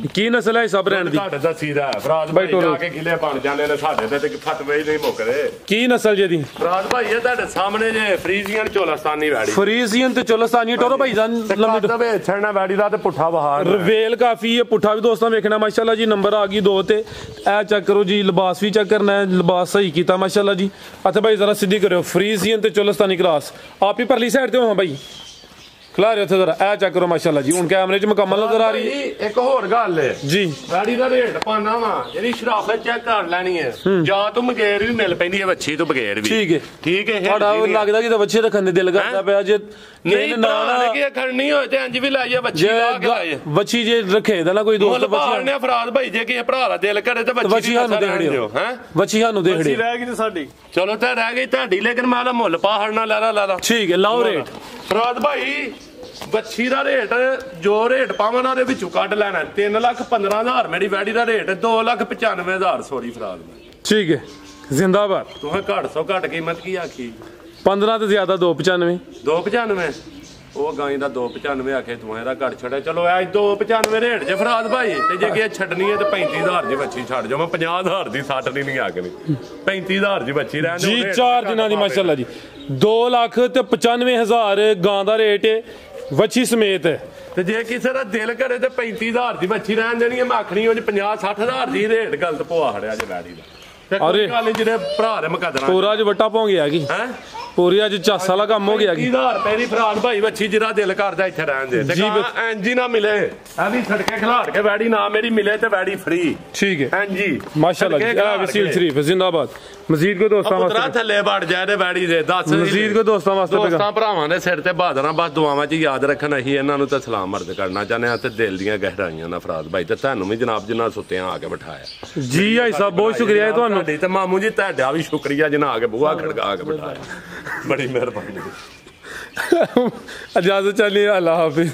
ਕੀ ਨਸਲ ਹੈ ਸਭ ਰਹਿਣ ਦੀ ਘੱਟ ਦੱਸੀਦਾ ਫਰਾਦ ਭਾਈ ਜਾ ਕੇ ਕਿਲੇ ਬਣ ਜਾਂਦੇ ਨੇ ਸਾਡੇ ਤੇ ਫਤਵੇ ਹੀ ਨਹੀਂ ਮੁੱਕਦੇ ਕੀ ਨਸਲ ਜੇ ਦੀ ਫਰਾਦ ਭਾਈ ਇਹ ਤੁਹਾਡੇ ਸਾਹਮਣੇ ਜੇ ਫਰੀਜ਼ੀਅਨ ਚੋਲਸਤਾਨੀ ਵੈੜੀ ਫਰੀਜ਼ੀਅਨ ਤੇ ਚੋਲਸਤਾਨੀ ਟੋਰੋ ਭਾਈ ਜਾਨ ਲੰਮੀ ਦਵੇ ਛੜਨਾ ਵੈੜੀ ਦਾ ਤੇ ਪੁੱਠਾ ਬਹਾਰ ਰਵੇਲ ਕਾਫੀ ਹੈ ਪੁੱਠਾ ਵੀ ਦੋਸਤਾਂ ਵੇਖਣਾ ਮਾਸ਼ਾਅੱਲਾ ਜੀ ਨੰਬਰ ਆ ਗਈ 2 ਤੇ ਇਹ ਚੈੱਕ ਕਰੋ ਜੀ ਲਿਬਾਸ ਵੀ ਚੈੱਕ ਕਰਨਾ ਹੈ ਲਿਬਾਸ ਸਹੀ ਕੀਤਾ ਮਾਸ਼ਾਅੱਲਾ ਜੀ ਅੱਛਾ ਭਾਈ ਜ਼ਰਾ ਸਿੱਧੀ ਕਰਿਓ ਫਰੀਜ਼ੀਅਨ ਤੇ ਚੋਲਸਤਾਨੀ ਕਰਾਸ ਆਪ ਹੀ ਪਰਲੀ ਸਾਈਡ ਤੇ ਹੋ ਹਾਂ ਭਾਈ ਖਿਲਾ ਰਹੇ ਉੱਥੇ ਜ਼ਰਾ ਇਹ ਚੈੱਕ ਕਰੋ ਮਾਸ਼ਾਅੱਲਾ ਜੀ ਹੁਣ ਕੈਮਰੇ 'ਚ ਮੁਕੰਮਲ ਨਜ਼ਰ ਆ ਰਹੀ ਹੈ ਇੱਕ ਹੋਰ ਗੱਲ ਹੈ ਜੀ ਵੈੜੀ ਦਾ ਰੇਟ ਪਾਣਾ ਵਾ ਜਿਹੜੀ ਸ਼ਰਾਫਤ ਚੈੱਕ ਕਰ ਲੈਣੀ ਹੈ ਜਾਂ ਤੂੰ ਬਗੈਰ ਵੀ ਮਿਲ ਪੈਂਦੀ ਹੈ ਵੱਛੀ ਤੋਂ ਬਗੈਰ ਵੀ ਠੀਕ ਹੈ ਤੁਹਾਡਾ ਲੱਗਦਾ ਕਿ ਤਾਂ ਵੱਛੀ ਰੱਖਣ ਦੇ ਦਿਲ ਕਰਦਾ ਪਿਆ ਜੇ ਨਹੀਂ ਨਾ ਕਿ ਖੜਨੀ ਹੋਏ ਤੇ ਇੰਜ ਵੀ ਲਾਈਏ ਵੱਛੀ ਲਾ ਕੇ ਲਾਈਏ ਵੱਛੀ ਜੇ ਰੱਖੇ ਦਾ ਨਾ ਕੋਈ ਦੋਸਤ ਵੱਛੀ ਨੇ ਫਰਾਦ ਭਾਈ ਜੇ ਕਿਸੇ ਭਰਾ ਦਾ ਦਿਲ ਕਰੇ ਤੇ ਵੱਛੀ ਸਾਨੂੰ ਦੇਖ ਦਿਓ ਹੈ ਵੱਛੀ ਸਾਨੂੰ ਦੇਖ ਦਿਓ ਰਹਿ ਗਈ ਤੇ ਸਾਡੀ ਚਲੋ ਤੇ ਰਹਿ ਗਈ ਤੁਹਾਡੀ ਲੇਕਿਨ ਮੈਂ ਤਾਂ ਮੁੱਲ ਪਾਹੜ ਨਾ ਲੈ ਠੀਕ ਹੈ ਲਾਓ ਰੇਟ ਫਰਾਦ ਭਾਈ ਵੱਛੀ ਦਾ ਰੇਟ ਜੋ ਰੇਟ ਪਾਵਾਂ ਉਹਦੇ ਵਿੱਚੋਂ ਕੱਢ ਲੈਣਾ 3,15,000 ਮੇਰੀ ਵੈੜੀ ਦਾ ਰੇਟ 2,95,000 ਸੋਰੀ ਫਰਾਦ ਠੀਕ ਹੈ ਜ਼ਿੰਦਾਬਾਦ ਤੂੰ ਘੱਟ ਸੋ ਘੱਟ ਕੀਮਤ ਕੀ ਆਖੀ 15 ਤੇ ਜ਼ਿਆਦਾ 295 295 ਉਹ ਗਾਂ ਦਾ 295 ਆਖੇ ਤੂੰ ਇਹਦਾ ਘੱਟ ਛੱਡਿਆ ਚਲੋ ਐ 295 ਰੇਟ ਜੇ ਫਰਾਦ ਭਾਈ ਤੇ ਜੇ ਕਿ ਛੱਡਣੀ ਹੈ ਤੇ 35,000 ਦੀ ਬੱਚੀ ਛੱਡ ਜਾ ਮੈਂ 50,000 ਦੀ ਸੱਟ ਨਹੀਂ ਆਖਣੀ 35,000 ਦੀ ਬੱਚੀ ਰਹਿਣ ਜੀ 4 ਦਿਨਾਂ ਦੀ ਮਾਸ਼ਾਅੱਲਾ ਜੀ 2,95,000 ਗਾਂ ਦਾ ਰੇਟ ਹੈ ਵੱਛੀ ਸਮੇਤ ਤੇ ਜੇ ਕਿਸੇ ਦਾ ਦਿਲ ਕਰੇ ਤੇ 35,000 ਦੀ ਬੱਚੀ ਰਹਿਣ ਦੇਣੀ ਹੈ ਮੈਂ ਆਖਣੀ ਉਹ 50-60,000 ਦੀ ਰੇਟ ਗਲਤ ਪਵਾ ਹੜਿਆ ਜੇ ਵੈੜੀ ਦਾ ਤੇ ਕੋਈ ਗੱਲ ਜਿਹੜੇ ਭਰਾ ਦੇ ਮੁਕੱਦਰਾਂ ਪੂਰਾ ਅੱਜ ਵੱਟਾ ਪੌਂ ਗਿਆ ਕੀ ਹੈ ਪੂਰੀ ਅੱਜ ਚਾਸਾ ਵਾਲਾ ਕੰਮ ਹੋ ਗਿਆ ਕੀ 30,000 ਰੁਪਏ ਦੀ ਫਰਾਦ ਭਾਈ ਬੱਚੀ ਜਿਹੜਾ ਦਿਲ ਕਰਦਾ ਇੱਥੇ ਰਹਿਣ ਦੇ ਤੇ ਐਂਜੀ ਨਾ ਮਿਲੇ ਆ ਵੀ ਸੜਕੇ ਖਿਲਾੜ ਕੇ ਵੈੜੀ ਨਾ ਮੇਰੀ ਮਿਲੇ ਤੇ ਵੈੜੀ ਫ੍ਰੀ ਠੀਕ ਹੈ ਹਾਂਜੀ ਮਾਸ਼ਾਅੱਲਾ ਜੀ ਆ ਵਸੀਲ ਸ਼ਰੀਫ ਜ਼ਿੰਦਾਬਾਦ ਮਜ਼ੀਦ ਕੋ ਦੋਸਤਾਂ ਵਾਸਤੇ ਥੱਲੇ ਵੜ ਜਾਏ ਤੇ ਵੈੜੀ ਦੇ 10 ਮਜ਼ੀਦ ਕੋ ਦੋਸਤਾਂ ਵਾਸਤੇ ਦੋਸਤਾਂ ਭਰਾਵਾਂ ਦੇ ਸਿਰ ਤੇ ਬਹਾਦਰਾਂ ਬਸ ਦੁਆਵਾਂ 'ਚ ਯਾਦ ਰੱਖਣ ਅਸੀਂ ਇਹਨਾਂ ਨੂੰ ਤਾਂ ਸਲਾਮ ਅਰਜ਼ ਕਰਨਾ ਚਾਹੁੰਦੇ ਆ ਤੇ ਦਿਲ ਦੀਆਂ ਗਹਿਰਾਈਆਂ ਨਾਲ ਫਰਾਦ ਭਾਈ ਤੇ ਤੁਹਾਨੂੰ ਵੀ ਜਨਾਬ ਜਿੰਨਾ ਸੁੱਤਿਆਂ ਆ ਕੇ ਬਿਠਾਇਆ ਜੀ ਭਾਈ ਸਾਹਿਬ ਬਹੁਤ ਸ਼ੁਕਰੀਆ ਤੁਹਾਨੂੰ ਤੇ ਮਾਮੂ ਜੀ ਤੁਹਾਡਾ ਵੀ ਸ਼ੁਕਰੀਆ ਜਿੰਨਾ ਆ ਕੇ ਬੂਹਾ ਖੜਕਾ ਕੇ ਬਿਠਾਇਆ ਬੜੀ ਮਿਹਰਬਾਨੀ ਇਜਾਜ਼ਤ ਚਾਹੀਏ ਅੱਲਾਹ ਹਾਫਿਜ਼